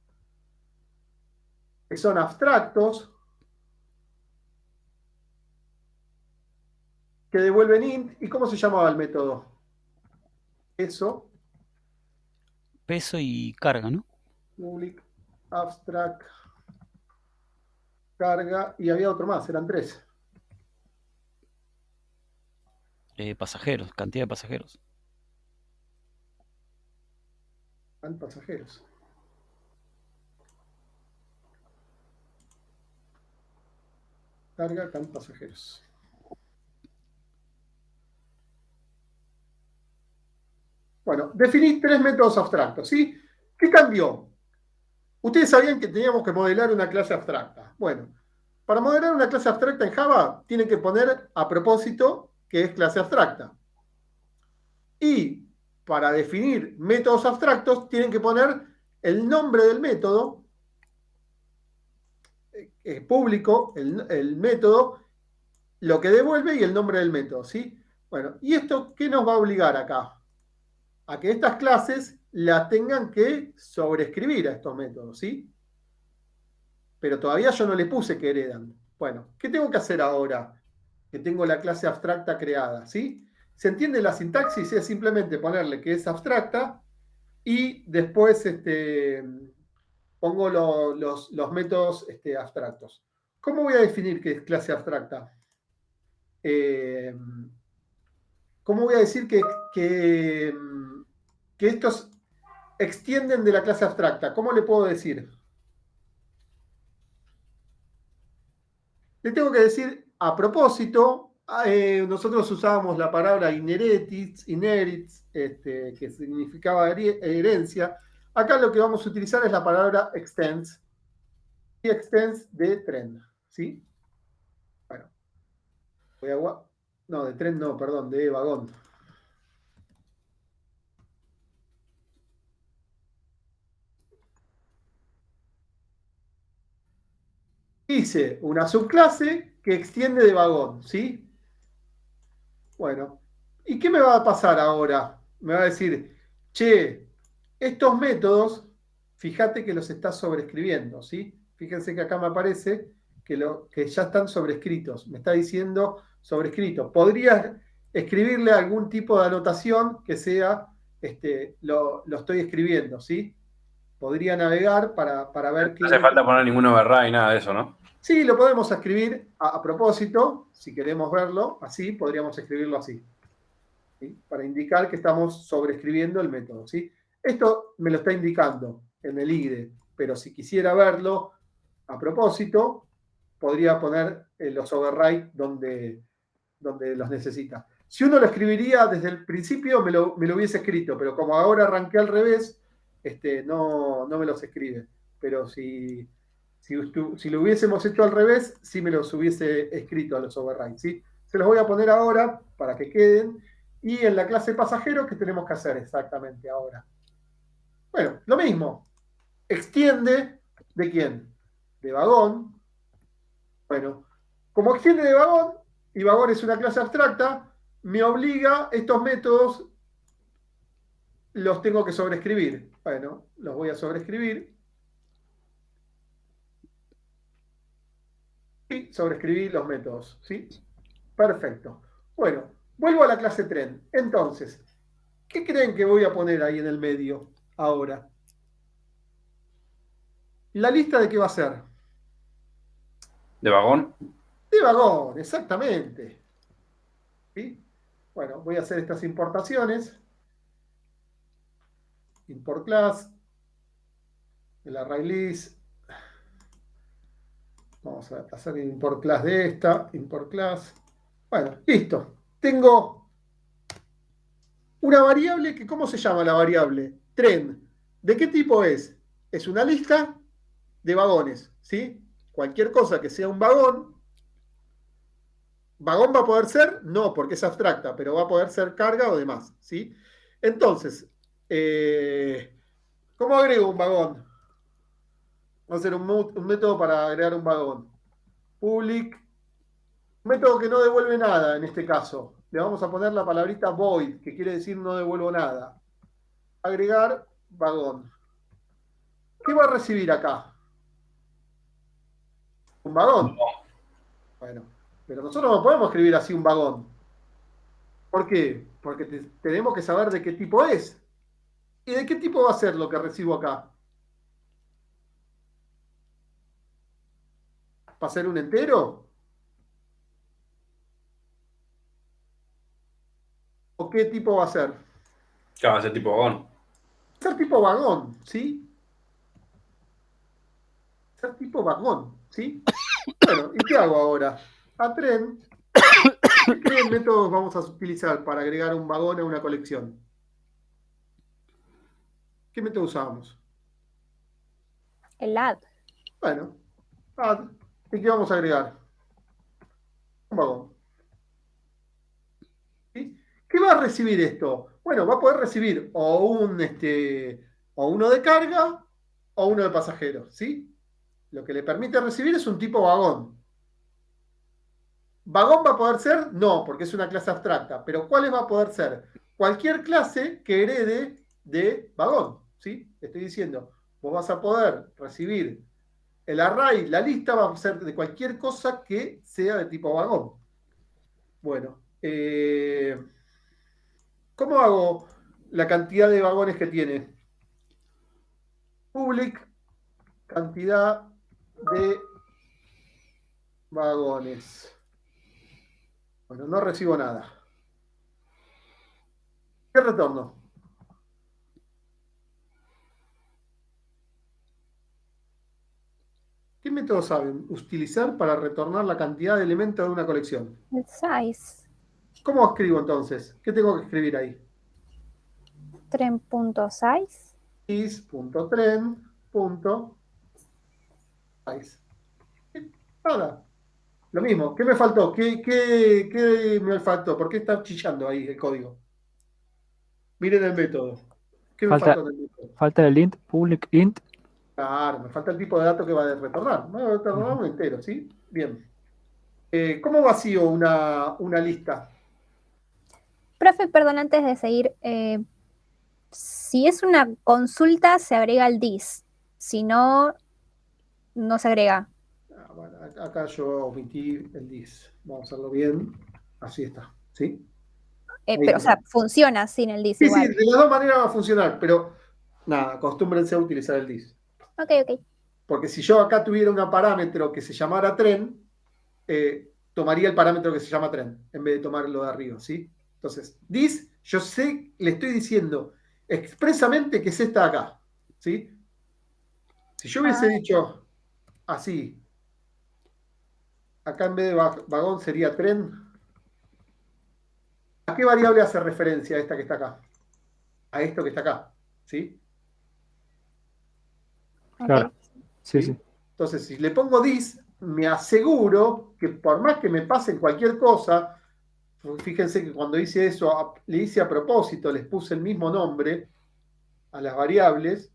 que son abstractos, que devuelven int. ¿Y cómo se llamaba el método? Eso. Peso y carga, ¿no? Public, abstract, carga, y había otro más, eran 3. Pasajeros, cantidad de pasajeros. Pasajeros. Carga, pasajeros. Bueno, definí 3 métodos abstractos, ¿sí? ¿Qué cambió? Ustedes sabían que teníamos que modelar una clase abstracta. Bueno, para modelar una clase abstracta en Java, tienen que poner a propósito que es clase abstracta. Y para definir métodos abstractos, tienen que poner el nombre del método, público, el método, lo que devuelve y el nombre del método, ¿sí? Bueno, ¿y esto qué nos va a obligar acá? A que estas clases las tengan que sobreescribir a estos métodos, ¿sí? Pero todavía yo no le puse que heredan. Bueno, ¿qué tengo que hacer ahora? Que tengo la clase abstracta creada, ¿sí? ¿Se entiende la sintaxis? Es simplemente ponerle que es abstracta y después pongo los métodos abstractos. ¿Cómo voy a definir qué es clase abstracta? ¿Cómo voy a decir que estos extienden de la clase abstracta? ¿Cómo le puedo decir? Le tengo que decir a propósito, nosotros usábamos la palabra inherits, que significaba herencia. Acá lo que vamos a utilizar es la palabra extends, y extends de tren, ¿sí? Bueno, no, de tren no, perdón, de vagón. Hice una subclase que extiende de vagón, ¿sí? Bueno, ¿y qué me va a pasar ahora? Me va a decir, che, estos métodos, fíjate que los está sobreescribiendo, ¿sí? Fíjense que acá me aparece que ya están sobrescritos. Me está diciendo sobrescrito. Podrías escribirle algún tipo de anotación que sea, lo estoy escribiendo, ¿sí? Podría navegar para ver qué... No hace falta poner ningún override, nada de eso, ¿no? Sí, lo podemos escribir a propósito, si queremos verlo así, podríamos escribirlo así, ¿sí? Para indicar que estamos sobreescribiendo el método, ¿sí? Esto me lo está indicando en el IDE, pero si quisiera verlo a propósito, podría poner los override donde los necesita. Si uno lo escribiría desde el principio, me lo hubiese escrito, pero como ahora arranqué al revés, no me los escribe. Pero si lo hubiésemos hecho al revés, sí me los hubiese escrito a los overrides, ¿sí? Se los voy a poner ahora para que queden. Y en la clase pasajero, ¿qué tenemos que hacer exactamente ahora? Bueno, lo mismo. Extiende, ¿de quién? De vagón. Bueno, como extiende de vagón, y vagón es una clase abstracta, me obliga, estos métodos los tengo que sobreescribir. Bueno, los voy a sobreescribir. Y sobreescribí los métodos, ¿sí? Perfecto. Bueno, vuelvo a la clase tren. Entonces, ¿qué creen que voy a poner ahí en el medio ahora? ¿La lista de qué va a ser? ¿De vagón? De vagón, exactamente. ¿Sí? Bueno, voy a hacer estas importaciones. Import class. El array list. Vamos a hacer import class de esta. Import class. Bueno, listo. Tengo una variable que, ¿cómo se llama la variable? Tren. ¿De qué tipo es? Es una lista de vagones, ¿sí? Cualquier cosa que sea un vagón. ¿Vagón va a poder ser? No, porque es abstracta, pero va a poder ser carga o demás, ¿sí? Entonces, ¿cómo agrego un vagón? Vamos a hacer un método para agregar un vagón. Public. Un método que no devuelve nada en este caso. Le vamos a poner la palabrita void, que quiere decir no devuelvo nada. Agregar vagón. ¿Qué va a recibir acá? ¿Un vagón? Bueno, pero nosotros no podemos escribir así un vagón. ¿Por qué? Porque tenemos que saber de qué tipo es. ¿Y de qué tipo va a ser lo que recibo acá? ¿Va a ser un entero? ¿O qué tipo va a ser? Claro, ese tipo vagón. Va a ser tipo vagón, ¿sí? Va a ser tipo vagón, ¿sí? Bueno, ¿y qué hago ahora? A tren. ¿Qué métodos vamos a utilizar para agregar un vagón a una colección? ¿Qué método usamos? El add. Bueno, add. ¿Y qué vamos a agregar? Un vagón. ¿Sí? ¿Qué va a recibir esto? Bueno, va a poder recibir o uno de carga o uno de pasajeros, ¿sí? Lo que le permite recibir es un tipo vagón. ¿Vagón va a poder ser? No, porque es una clase abstracta. Pero ¿cuáles va a poder ser? Cualquier clase que herede de vagón, ¿sí? Estoy diciendo, vos vas a poder recibir el array, la lista va a ser de cualquier cosa que sea de tipo vagón. Bueno, ¿cómo hago la cantidad de vagones que tiene? Public, cantidad de vagones. Bueno, no recibo nada. ¿Qué retorno? ¿Qué método saben utilizar para retornar la cantidad de elementos de una colección? El size. ¿Cómo escribo entonces? ¿Qué tengo que escribir ahí? Tren.size. Is.tren.size. Nada. Lo mismo. ¿Qué me faltó? ¿Qué me faltó? ¿Por qué está chillando ahí el código? Miren el método. ¿Qué me faltó en el método? Falta el int, public int. Claro, me falta el tipo de dato que va a retornar. Va a retornar un entero, ¿sí? Bien. ¿Cómo vacío una lista? Profe, perdón, antes de seguir, si es una consulta, se agrega el dis. Si no, no se agrega. Bueno, acá yo omití el this. Vamos a hacerlo bien. Así está, ¿sí? Pero, o sea, funciona sin el this Sí, igual. sí, de las dos maneras va a funcionar, pero nada, acostúmbrense a utilizar el this. Ok. Porque si yo acá tuviera un parámetro que se llamara tren, tomaría el parámetro que se llama tren, en vez de tomarlo de arriba, ¿sí? Entonces, this, yo sé, le estoy diciendo expresamente que es esta de acá, ¿sí? Si yo hubiese dicho así, acá en vez de vagón sería tren, ¿a qué variable hace referencia esta que está acá? A esto que está acá, ¿sí? Claro. Sí. Entonces, si le pongo this, me aseguro que por más que me pasen cualquier cosa, fíjense que cuando hice eso, le hice a propósito, les puse el mismo nombre a las variables,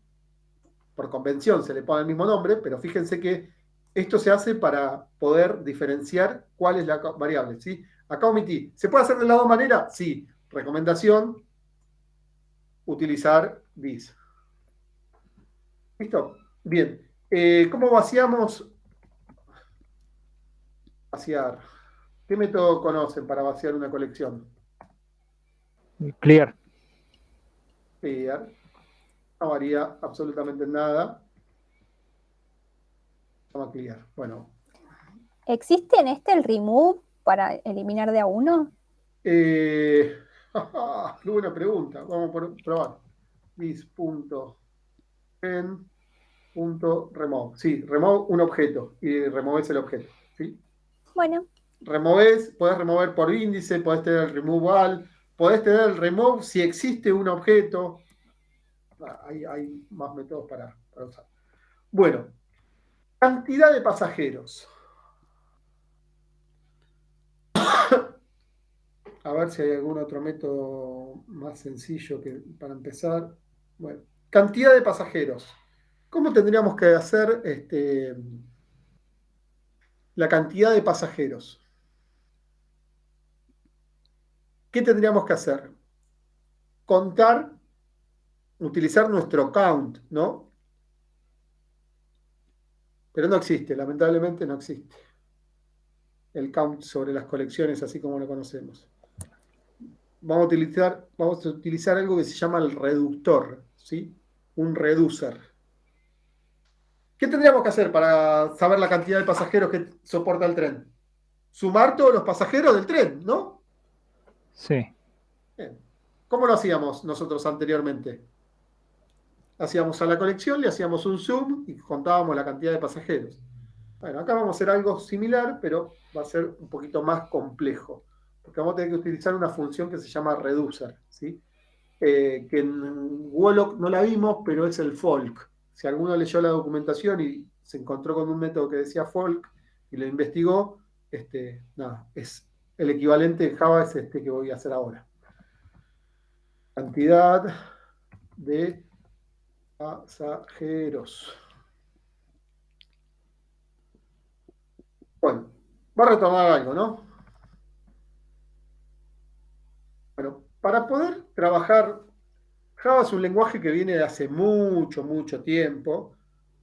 por convención se le pone el mismo nombre, pero fíjense que esto se hace para poder diferenciar cuál es la variable, ¿sí? Acá omití. ¿Se puede hacer de las dos maneras? Sí. Recomendación, utilizar this. ¿Listo? Bien. ¿Cómo vaciamos? Vaciar. ¿Qué método conocen para vaciar una colección? Clear. Clear. No varía absolutamente nada. Se llama clear. Bueno. ¿Existe en el remove para eliminar de a uno? Qué buena pregunta. Vamos a probar. This.en.remove. Sí, remove un objeto y removes el objeto. ¿Sí? Bueno. Podés remover por índice, podés tener el remove all, podés tener el remove si existe un objeto. Hay más métodos para usar. Bueno, cantidad de pasajeros. A ver si hay algún otro método más sencillo para empezar. Bueno, cantidad de pasajeros. ¿Cómo tendríamos que hacer la cantidad de pasajeros? ¿Qué tendríamos que hacer? Contar, utilizar nuestro count, ¿no? Pero no existe, lamentablemente no existe el count sobre las colecciones así como lo conocemos. Vamos a utilizar algo que se llama el reductor, ¿sí? Un reducer. ¿Qué tendríamos que hacer para saber la cantidad de pasajeros que soporta el tren? Sumar todos los pasajeros del tren, ¿no? Sí. Bien. ¿Cómo lo hacíamos nosotros anteriormente? Hacíamos a la colección, le hacíamos un zoom y contábamos la cantidad de pasajeros. Bueno, acá vamos a hacer algo similar, pero va a ser un poquito más complejo, porque vamos a tener que utilizar una función que se llama reducer, ¿sí? Que en Wolock no la vimos, pero es el folk. Si alguno leyó la documentación y se encontró con un método que decía folk y lo investigó, nada, es el equivalente en Java es este que voy a hacer ahora. Cantidad de pasajeros. Bueno, va a retomar algo, ¿no? Bueno, para poder trabajar, Java es un lenguaje que viene de hace mucho, mucho tiempo,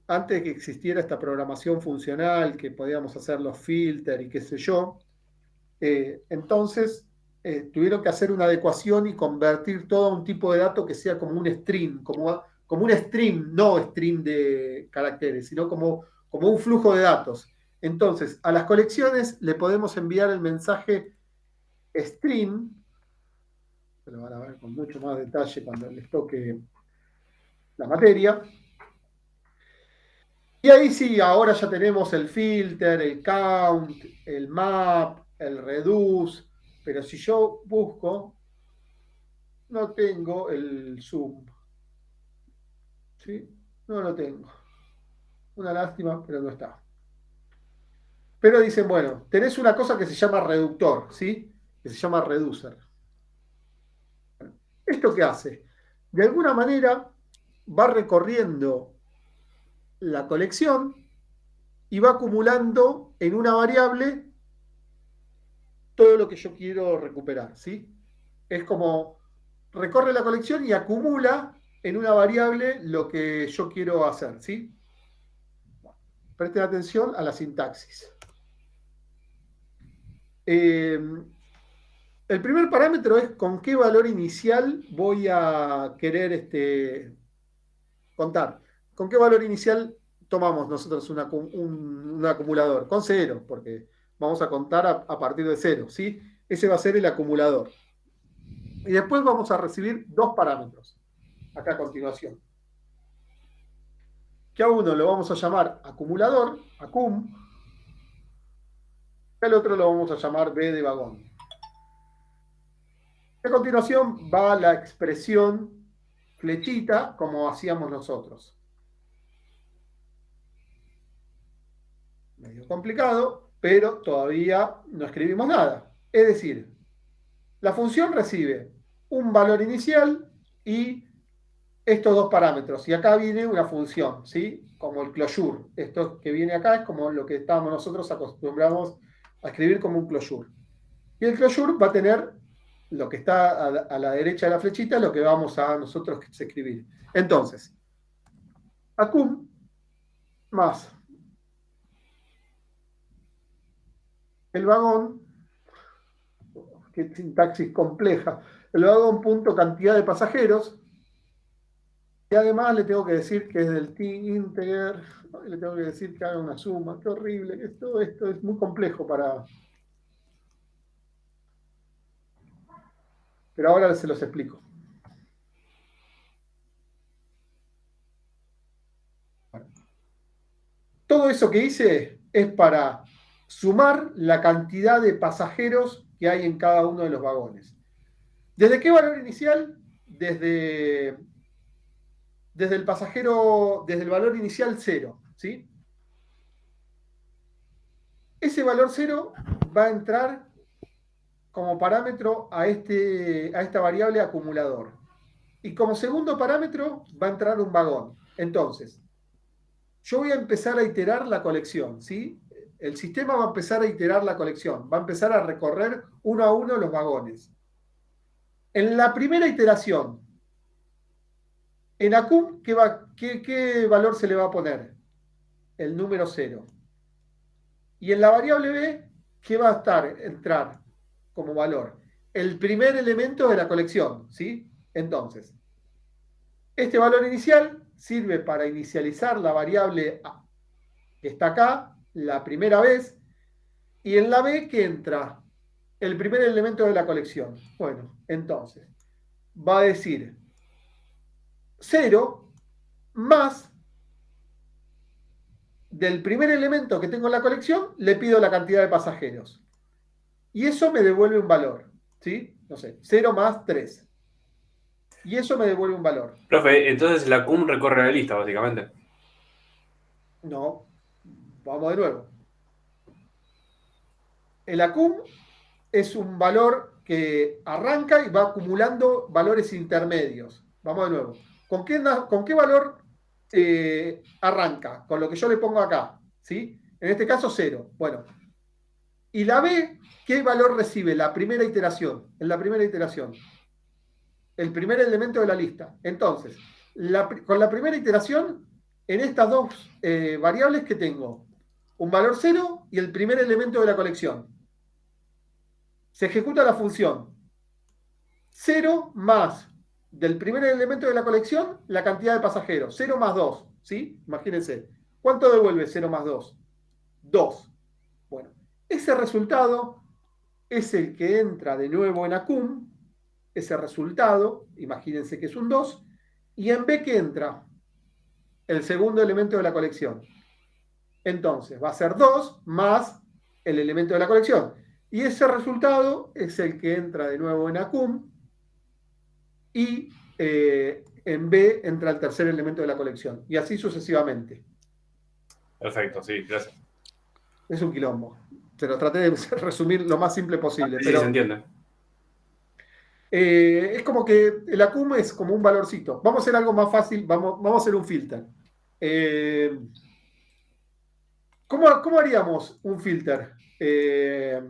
antes de que existiera esta programación funcional, que podíamos hacer los filters y qué sé yo. Entonces, tuvieron que hacer una adecuación y convertir todo a un tipo de dato que sea como un string, como un stream, no stream de caracteres, sino como un flujo de datos. Entonces, a las colecciones le podemos enviar el mensaje string, se lo van a ver con mucho más detalle cuando les toque la materia. Y ahí sí, ahora ya tenemos el filter, el count, el map, el reduce, pero si yo busco, no tengo el zoom. ¿Sí? No lo tengo. Una lástima, pero no está. Pero dicen, bueno, tenés una cosa que se llama reductor, ¿sí? Que se llama reducer. ¿Esto qué hace? De alguna manera va recorriendo la colección y va acumulando en una variable todo lo que yo quiero recuperar, ¿sí? Es como recorre la colección y acumula en una variable lo que yo quiero hacer, ¿sí? Presten atención a la sintaxis. El primer parámetro es con qué valor inicial voy a querer contar. ¿Con qué valor inicial tomamos nosotros un acumulador? Con 0, porque vamos a contar a partir de 0, ¿sí? Ese va a ser el acumulador. Y después vamos a recibir dos parámetros, acá a continuación. Que a uno lo vamos a llamar acumulador, acum, y al otro lo vamos a llamar B de vagón. A continuación va la expresión flechita, como hacíamos nosotros. Medio complicado, pero todavía no escribimos nada. Es decir, la función recibe un valor inicial y estos dos parámetros. Y acá viene una función, ¿sí? Como el closure. Esto que viene acá es como lo que estábamos nosotros acostumbrados a escribir como un closure. Y el closure va a tener lo que está a la derecha de la flechita, lo que vamos a nosotros escribir. Entonces, acum más el vagón, qué sintaxis compleja, el vagón punto cantidad de pasajeros, y además le tengo que decir que es del t-integer, le tengo que decir que haga una suma, qué horrible, esto es muy complejo para... Pero ahora se los explico. Todo eso que hice es para sumar la cantidad de pasajeros que hay en cada uno de los vagones. ¿Desde qué valor inicial? Desde el valor inicial 0, ¿sí? Ese valor 0 va a entrar como parámetro a esta variable acumulador. Y como segundo parámetro va a entrar un vagón. Entonces, yo voy a empezar a iterar la colección, ¿sí? El sistema va a empezar a iterar la colección, va a empezar a recorrer uno a uno los vagones. En la primera iteración, en acum, ¿qué valor se le va a poner? El número 0. Y en la variable b, ¿qué va a entrar como valor? El primer elemento de la colección, ¿sí? Entonces, este valor inicial sirve para inicializar la variable A, que está acá, la primera vez, y en la B que entra el primer elemento de la colección. Bueno, entonces, va a decir 0 más del primer elemento que tengo en la colección, le pido la cantidad de pasajeros. Y eso me devuelve un valor, ¿sí? No sé, 0 más 3. Y eso me devuelve un valor. Profe, entonces la cum recorre la lista, básicamente. No, vamos de nuevo. El acum es un valor que arranca y va acumulando valores intermedios. Vamos de nuevo. ¿Con qué valor arranca? Con lo que yo le pongo acá, ¿sí? En este caso 0. Bueno. Y la B, ¿qué valor recibe? La primera iteración. En la primera iteración. El primer elemento de la lista. Entonces, con la primera iteración, en estas dos variables que tengo, un valor 0 y el primer elemento de la colección. Se ejecuta la función 0 más del primer elemento de la colección, la cantidad de pasajeros. 0 más 2, ¿sí? Imagínense. ¿Cuánto devuelve 0 más 2? 2. Bueno, ese resultado es el que entra de nuevo en acum. Ese resultado, imagínense que es un 2, y en B que entra el segundo elemento de la colección. Entonces, va a ser 2 más el elemento de la colección. Y ese resultado es el que entra de nuevo en acum, y en B entra el tercer elemento de la colección. Y así sucesivamente. Perfecto, sí, gracias. Es un quilombo. Se lo traté de resumir lo más simple posible. Sí, pero se entiende. Es como que el acum es como un valorcito. Vamos a hacer algo más fácil, vamos a hacer un filter. ¿Cómo haríamos un filter? ¿Qué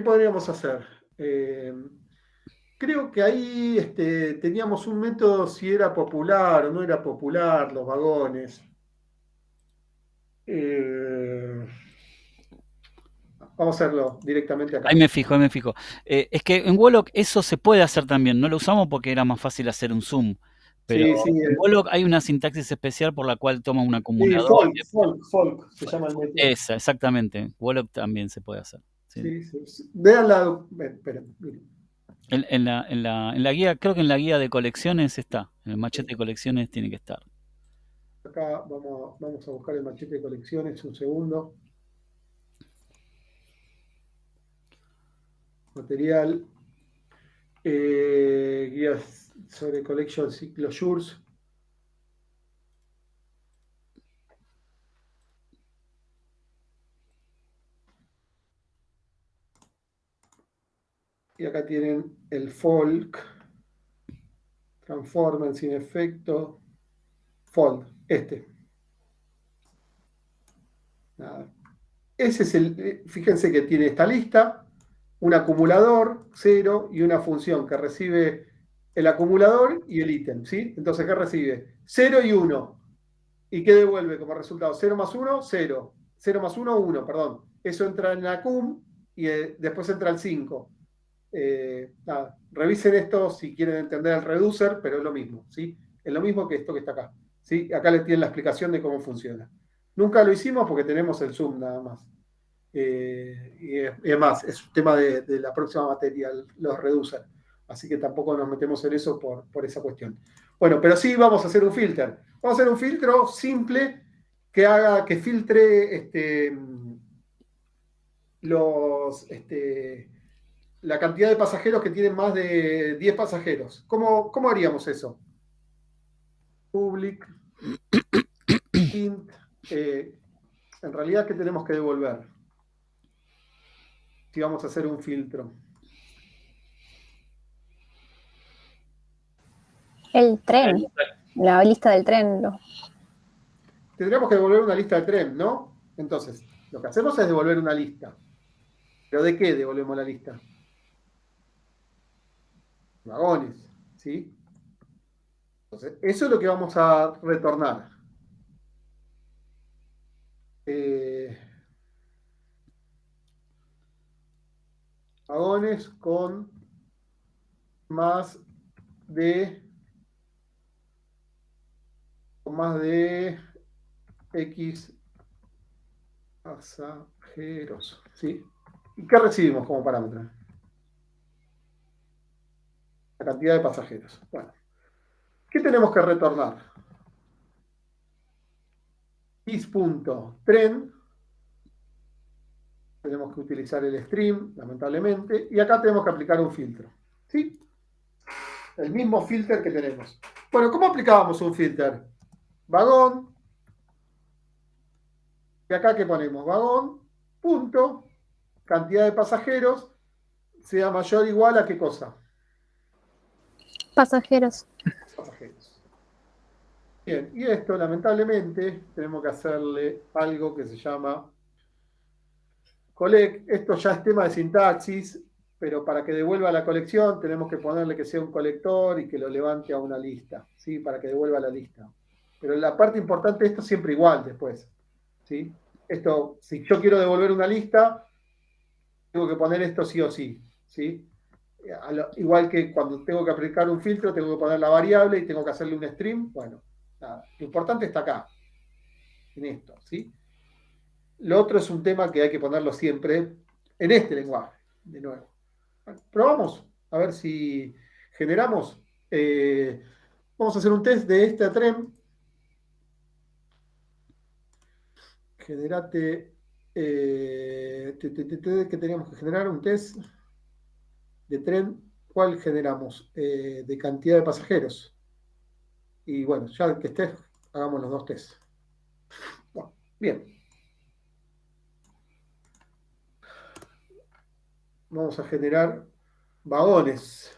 podríamos hacer? Creo que ahí teníamos un método si era popular o no era popular, los vagones. Vamos a hacerlo directamente acá. Ahí me fijo. Es que en Wolock eso se puede hacer también. No lo usamos porque era más fácil hacer un zoom. Pero Sí, en Wolock hay una sintaxis especial por la cual toma un sí, acumulador. folk, se llama el método. Esa, exactamente. Wolock también se puede hacer. Sí. Sí. Vean la... Esperen, miren. En la guía, creo que en la guía de colecciones está. En el machete de colecciones tiene que estar. Acá vamos a buscar el machete de colecciones, un segundo. Material. Guías sobre collection closures. Y acá tienen el folk. Transformer sin efecto. Fold, Nada. Ese es fíjense que tiene esta lista, un acumulador, 0, y una función que recibe el acumulador y el ítem, ¿sí? Entonces, ¿qué recibe? 0 y 1. ¿Y qué devuelve como resultado? 0 más 1, 0. 0 más 1, 1, perdón. Eso entra en la cum y después entra el 5. Nada. Revisen esto si quieren entender el reducer, pero es lo mismo, ¿sí? Es lo mismo que esto que está acá, ¿sí? Acá les tienen la explicación de cómo funciona. Nunca lo hicimos porque tenemos el zoom nada más. Y es más, es un tema de la próxima materia, los reducer. Así que tampoco nos metemos en eso por esa cuestión. Bueno, pero sí vamos a hacer un filter. Vamos a hacer un filtro simple que filtre la cantidad de pasajeros que tienen más de 10 pasajeros. ¿Cómo haríamos eso? Public int. En realidad, ¿qué tenemos que devolver? Si vamos a hacer un filtro. El tren. La lista del tren. Tendríamos que devolver una lista de tren, ¿no? Entonces, lo que hacemos es devolver una lista. ¿Pero de qué devolvemos la lista? Vagones, ¿sí? Entonces, eso es lo que vamos a retornar. Vagones con más de X pasajeros, ¿sí? ¿Y qué recibimos como parámetro? La cantidad de pasajeros. Bueno, ¿qué tenemos que retornar? is.tren. Tenemos que utilizar el stream, lamentablemente, y acá tenemos que aplicar un filtro, ¿sí? El mismo filter que tenemos. Bueno, ¿cómo aplicábamos un filter? Vagón. Y acá, ¿qué ponemos? Vagón, punto, cantidad de pasajeros, sea mayor o igual a ¿qué cosa? Pasajeros. Pasajeros. Bien, y esto, lamentablemente, tenemos que hacerle algo que se llama collect. Esto ya es tema de sintaxis, pero para que devuelva la colección tenemos que ponerle que sea un colector y que lo levante a una lista, ¿sí? Para que devuelva la lista. Pero la parte importante de esto es siempre igual después, ¿sí? Esto, si yo quiero devolver una lista, tengo que poner esto sí o sí, ¿sí? Igual que cuando tengo que aplicar un filtro, tengo que poner la variable y tengo que hacerle un stream. Bueno, nada, lo importante está acá, en esto, ¿sí? Lo otro es un tema que hay que ponerlo siempre en este lenguaje, de nuevo. Bueno, probamos a ver si generamos. Vamos a hacer un test de este tren. Generate. Que teníamos que generar un test de tren. ¿Cuál generamos? De cantidad de pasajeros. Y bueno, ya que estés, hagamos los dos tests. Bueno, bien. Vamos a generar vagones.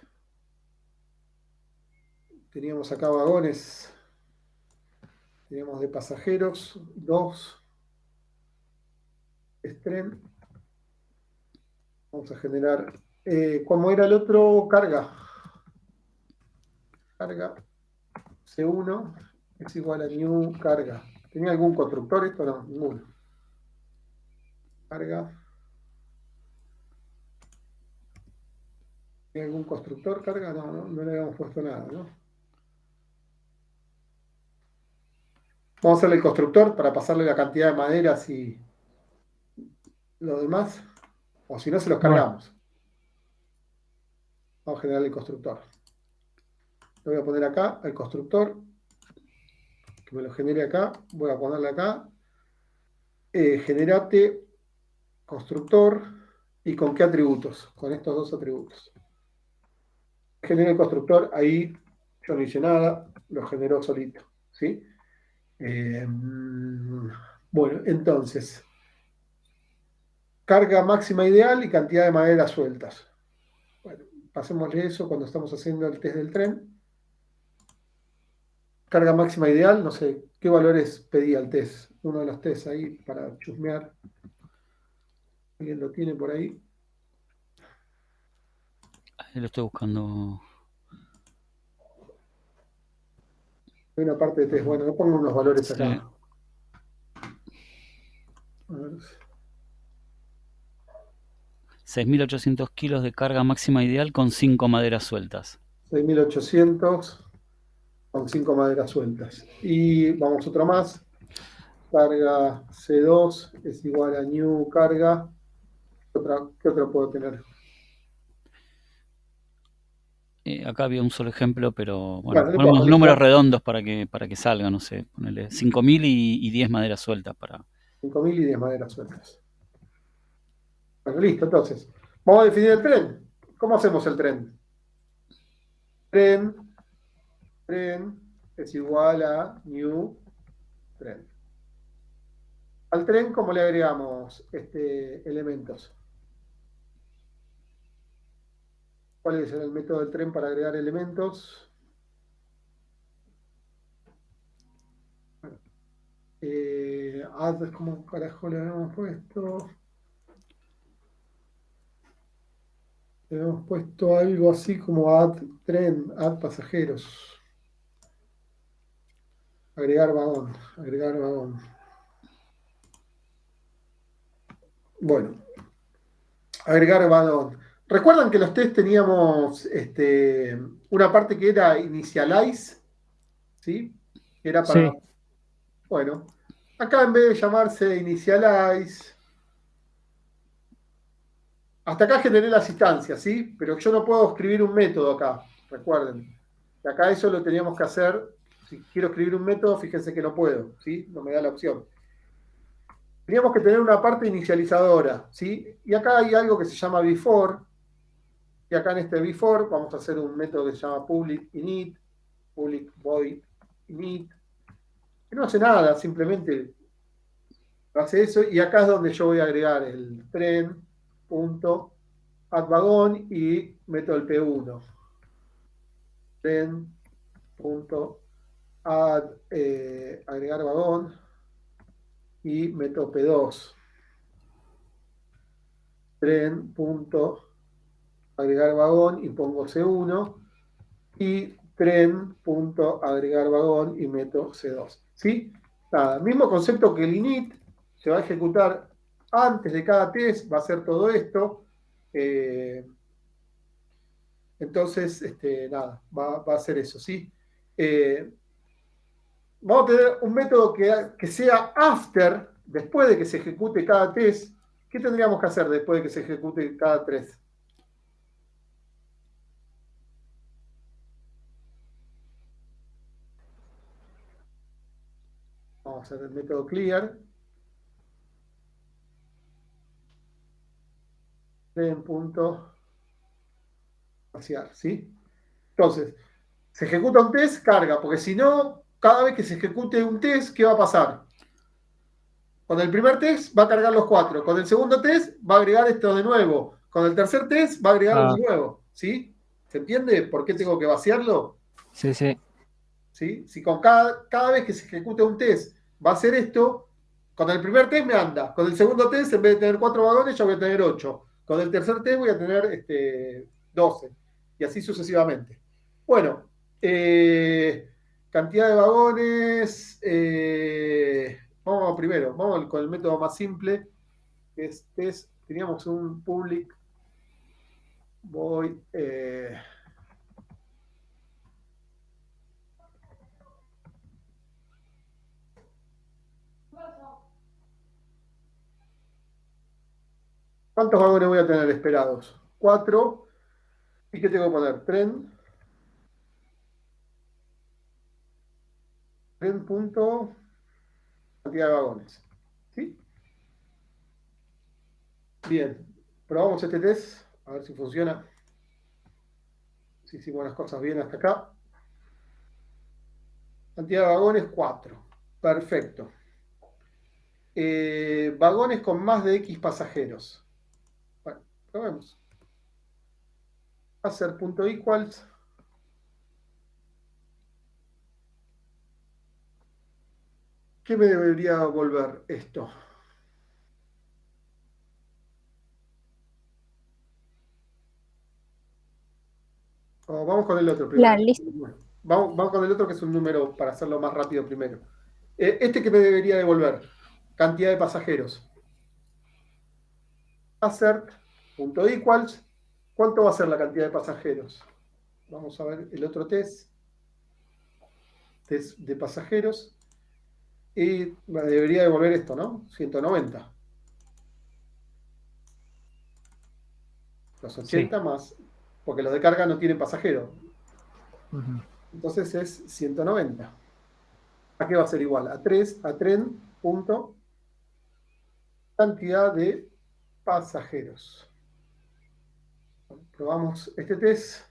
Teníamos acá vagones. Teníamos de pasajeros 2. Tren. Vamos a generar. ¿Cómo era el otro? Carga. Carga C1 es igual a new carga. ¿Tenía algún constructor esto? No, ninguno. Carga. ¿Tiene algún constructor carga? No le habíamos puesto nada, ¿no? Vamos a hacerle el constructor para pasarle la cantidad de maderas y lo demás. O si no, se los cargamos. Vamos a generar el constructor. Lo voy a poner acá, el constructor. Que me lo genere acá. Voy a ponerle acá. Generate constructor. ¿Y con qué atributos? Con estos dos atributos. Genera el constructor, ahí yo no hice nada, lo generó solito, ¿sí? Bueno, entonces, carga máxima ideal y cantidad de maderas sueltas. Bueno, pasémosle eso cuando estamos haciendo el test del tren. Carga máxima ideal, no sé, ¿qué valores pedía el test? Uno de los tests ahí para chusmear. ¿Alguien lo tiene por ahí? Ahí lo estoy buscando. Hay una parte de test. Bueno, no pongo unos valores Sí. acá. A ver. 6.800 kilos de carga máxima ideal con 5 maderas sueltas. 6.800 con 5 maderas sueltas. Y vamos otro más. Carga C2 es igual a new carga. ¿Qué otra puedo tener? Acá había un solo ejemplo, pero Bueno, bueno, le ponemos pongo números lista. redondos para que salga, no sé, ponele 5.000 y 10 maderas sueltas para. 5.000 y 10 maderas sueltas. Bueno, listo, entonces. Vamos a definir el tren. ¿Cómo hacemos el tren? Tren es igual a new tren. Al tren, ¿cómo le agregamos elementos? ¿Cuál es el método del tren para agregar elementos? Add, ¿cómo carajo le habíamos puesto? Le habíamos puesto algo así como add tren, add pasajeros. Agregar vagón, agregar vagón. Bueno, agregar vagón. ¿Recuerdan que los test teníamos una parte que era initialize? ¿Sí? Era para... Sí. Bueno, acá en vez de llamarse initialize, hasta acá generé las instancias, ¿sí? Pero yo no puedo escribir un método acá, recuerden. Y acá eso lo teníamos que hacer. Si quiero escribir un método, fíjense que no puedo, ¿sí? No me da la opción. Teníamos que tener una parte inicializadora, ¿sí? Y acá hay algo que se llama before. Y acá en este before vamos a hacer un método que se llama public init, public void init, que no hace nada, simplemente hace eso. Y acá es donde yo voy a agregar el tren.addVagón y meto el P1. Tren.add agregar vagón y meto P2. Tren.agregar vagón y pongo C1 y tren.agregar vagón y meto C2. ¿Sí? Nada, mismo concepto que el init, se va a ejecutar antes de cada test, va a hacer todo esto. Entonces, nada, va a hacer eso, ¿sí? Vamos a tener un método que sea after, después de que se ejecute cada test. ¿Qué tendríamos que hacer después de que se ejecute cada test? Vamos a hacer el método clear. En punto vaciar, ¿sí? Entonces, se ejecuta un test, carga, porque si no, cada vez que se ejecute un test, ¿qué va a pasar? Con el primer test va a cargar los 4, con el segundo test va a agregar esto de nuevo, con el tercer test va a agregarlo de nuevo, ¿sí? ¿Se entiende por qué tengo que vaciarlo? Sí, sí. ¿Sí? Si con cada vez que se ejecute un test va a hacer esto, con el primer test me anda, con el segundo test en vez de tener 4 vagones yo voy a tener 8, con el tercer test voy a tener 12 y así sucesivamente. Bueno, cantidad de vagones, vamos primero. Vamos con el método más simple, que es test. Teníamos un public void. ¿Cuántos vagones voy a tener esperados? 4. ¿Y qué tengo que poner? Trend punto cantidad de vagones. ¿Sí? Bien. Probamos este test. A ver si funciona. Si hicimos las cosas bien hasta acá. Cantidad de vagones, 4. Perfecto. Vagones con más de X pasajeros. Bueno, probemos. Hacer punto equals. ¿Qué me debería volver esto? Vamos con el otro primero. La lista. Vamos con el otro, que es un número para hacerlo más rápido primero. Este que me debería devolver, cantidad de pasajeros. Hacer punto equals. ¿Cuánto va a ser la cantidad de pasajeros? Vamos a ver el otro test. Test de pasajeros. Y me debería devolver esto, ¿no? 190. Los 80 Sí. más, porque los de carga no tienen pasajero. Ujú. Entonces es 190. ¿A qué va a ser igual? A 3, a tren, punto, cantidad de pasajeros. Probamos este test.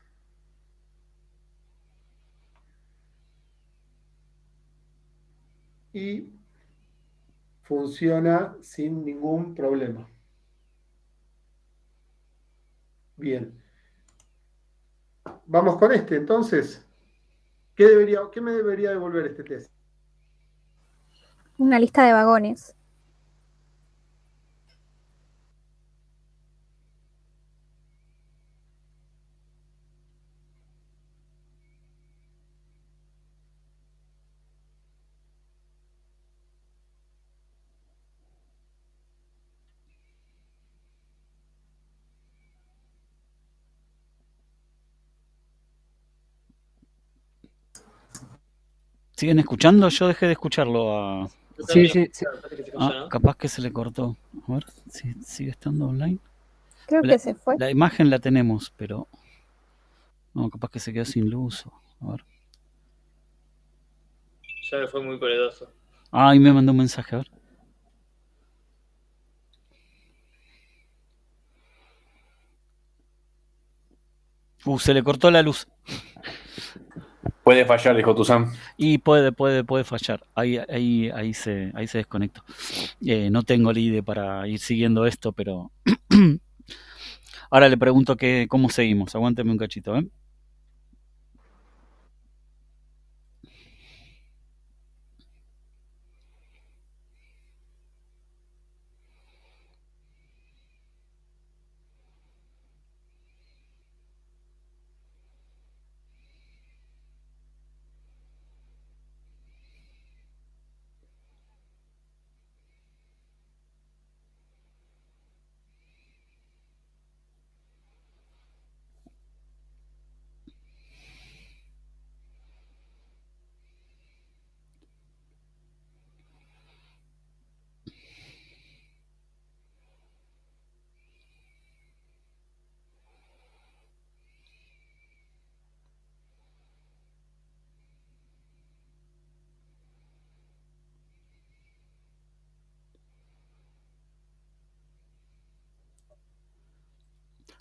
Y funciona sin ningún problema. Bien. Vamos con este, entonces. ¿Qué me debería devolver este test? Una lista de vagones. ¿Siguen escuchando? Yo dejé de escucharlo a... Sí, sí, sí. Ah, capaz que se le cortó. A ver si sigue estando online. Creo que se fue. La imagen la tenemos, pero... No, capaz que se quedó sin luz. A ver. Ya fue muy coledoso. Ah, y me mandó un mensaje, a ver. Se le cortó la luz. Puede fallar, dijo Tuzán. Y puede fallar. Ahí se desconectó. No tengo la idea para ir siguiendo esto, pero ahora le pregunto cómo seguimos. Aguánteme un cachito, ¿eh?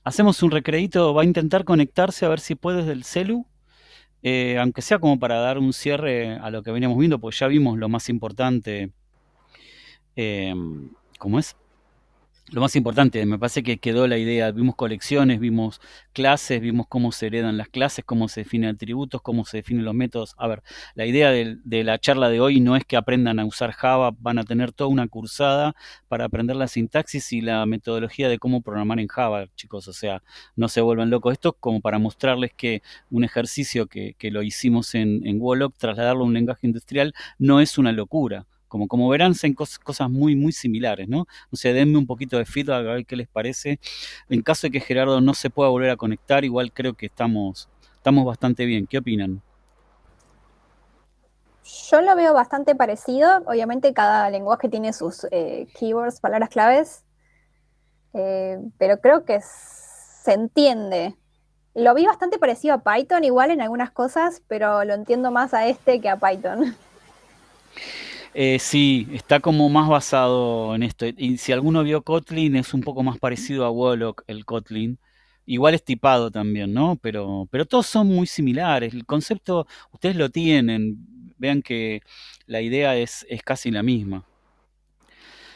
Hacemos un recreíto, va a intentar conectarse a ver si puede desde el celu, aunque sea como para dar un cierre a lo que veníamos viendo, porque ya vimos lo más importante. ¿Cómo es? Lo más importante, me parece que quedó la idea, vimos colecciones, vimos clases, vimos cómo se heredan las clases, cómo se definen atributos, cómo se definen los métodos. A ver, la idea de la charla de hoy no es que aprendan a usar Java, van a tener toda una cursada para aprender la sintaxis y la metodología de cómo programar en Java, chicos, o sea, no se vuelvan locos. Esto es como para mostrarles que un ejercicio que lo hicimos en Wolock, trasladarlo a un lenguaje industrial, no es una locura. Como verán, son cosas muy, muy similares, ¿no? O sea, denme un poquito de feedback a ver qué les parece. En caso de que Gerardo no se pueda volver a conectar, igual creo que estamos bastante bien. ¿Qué opinan? Yo lo veo bastante parecido. Obviamente cada lenguaje tiene sus keywords, palabras claves, pero creo que se entiende. Lo vi bastante parecido a Python, igual en algunas cosas, pero lo entiendo más a este que a Python. Sí, está como más basado en esto. Y si alguno vio Kotlin, es un poco más parecido a Wollock, el Kotlin. Igual es tipado también, ¿no? Pero todos son muy similares. El concepto, ustedes lo tienen. Vean que la idea es casi la misma.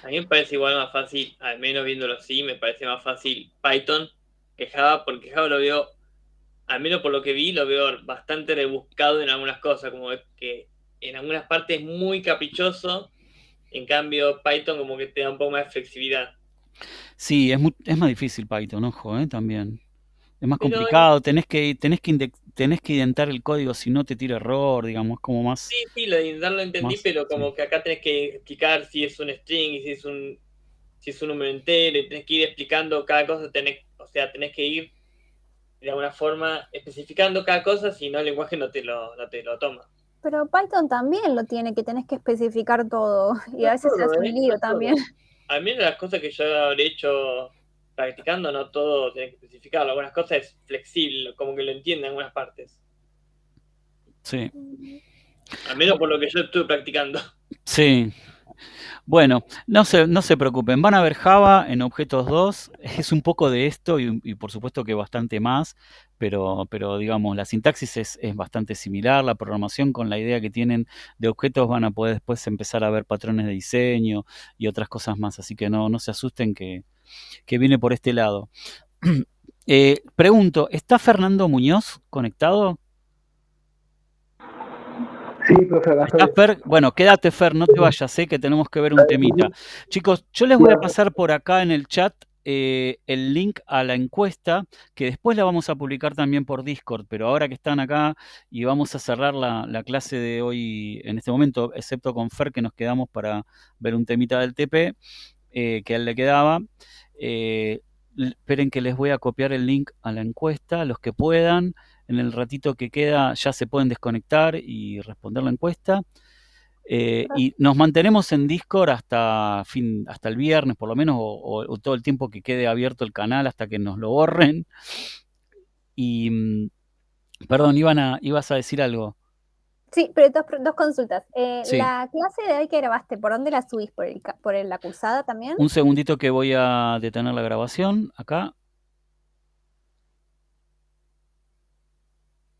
A mí me parece igual más fácil, al menos viéndolo así, me parece más fácil Python que Java, porque Java lo veo, al menos por lo que vi, lo veo bastante rebuscado en algunas cosas, como que en algunas partes es muy caprichoso, en cambio Python como que te da un poco más de flexibilidad. Sí, es más difícil Python, ojo, también. Es más Pero complicado, tenés que indentar el código si no te tira error, digamos, como más... sí, lo de intentar lo entendí, más, pero como sí. que acá tenés que explicar si es un string y si es un número entero, y tenés que ir explicando cada cosa, tenés que ir de alguna forma especificando cada cosa, si no el lenguaje no te lo toma. Pero Python también lo tiene, que tenés que especificar todo, y No a veces se todo, hace un lío no todo. también. Al menos las cosas que yo habré hecho practicando, no todo tenés que especificarlo. Algunas cosas es flexible, como que lo entiende en algunas partes. Sí. Al menos por lo que yo estuve practicando. Sí. Bueno, no se preocupen, van a ver Java en Objetos 2, es un poco de esto y por supuesto que bastante más, pero digamos, la sintaxis es bastante similar, la programación con la idea que tienen de objetos van a poder después empezar a ver patrones de diseño y otras cosas más, así que no se asusten que viene por este lado. Pregunto, ¿está Fernando Muñoz conectado? Sí, profe, acá ¿Estás, estoy. Fer? Bueno, quédate, Fer, no te vayas, que tenemos que ver un temita. Chicos, yo les voy a pasar por acá en el chat el link a la encuesta, que después la vamos a publicar también por Discord, pero ahora que están acá y vamos a cerrar la clase de hoy en este momento, excepto con Fer, que nos quedamos para ver un temita del TP, que a él le quedaba. Esperen que les voy a copiar el link a la encuesta, los que puedan. En el ratito que queda ya se pueden desconectar y responder la encuesta. Y nos mantenemos en Discord hasta el viernes, por lo menos, o todo el tiempo que quede abierto el canal hasta que nos lo borren. Y, perdón, ibas a decir algo. Sí, pero dos consultas. Sí. La clase de hoy que grabaste, ¿por dónde la subís? ¿Por la cursada también? Un segundito que voy a detener la grabación acá.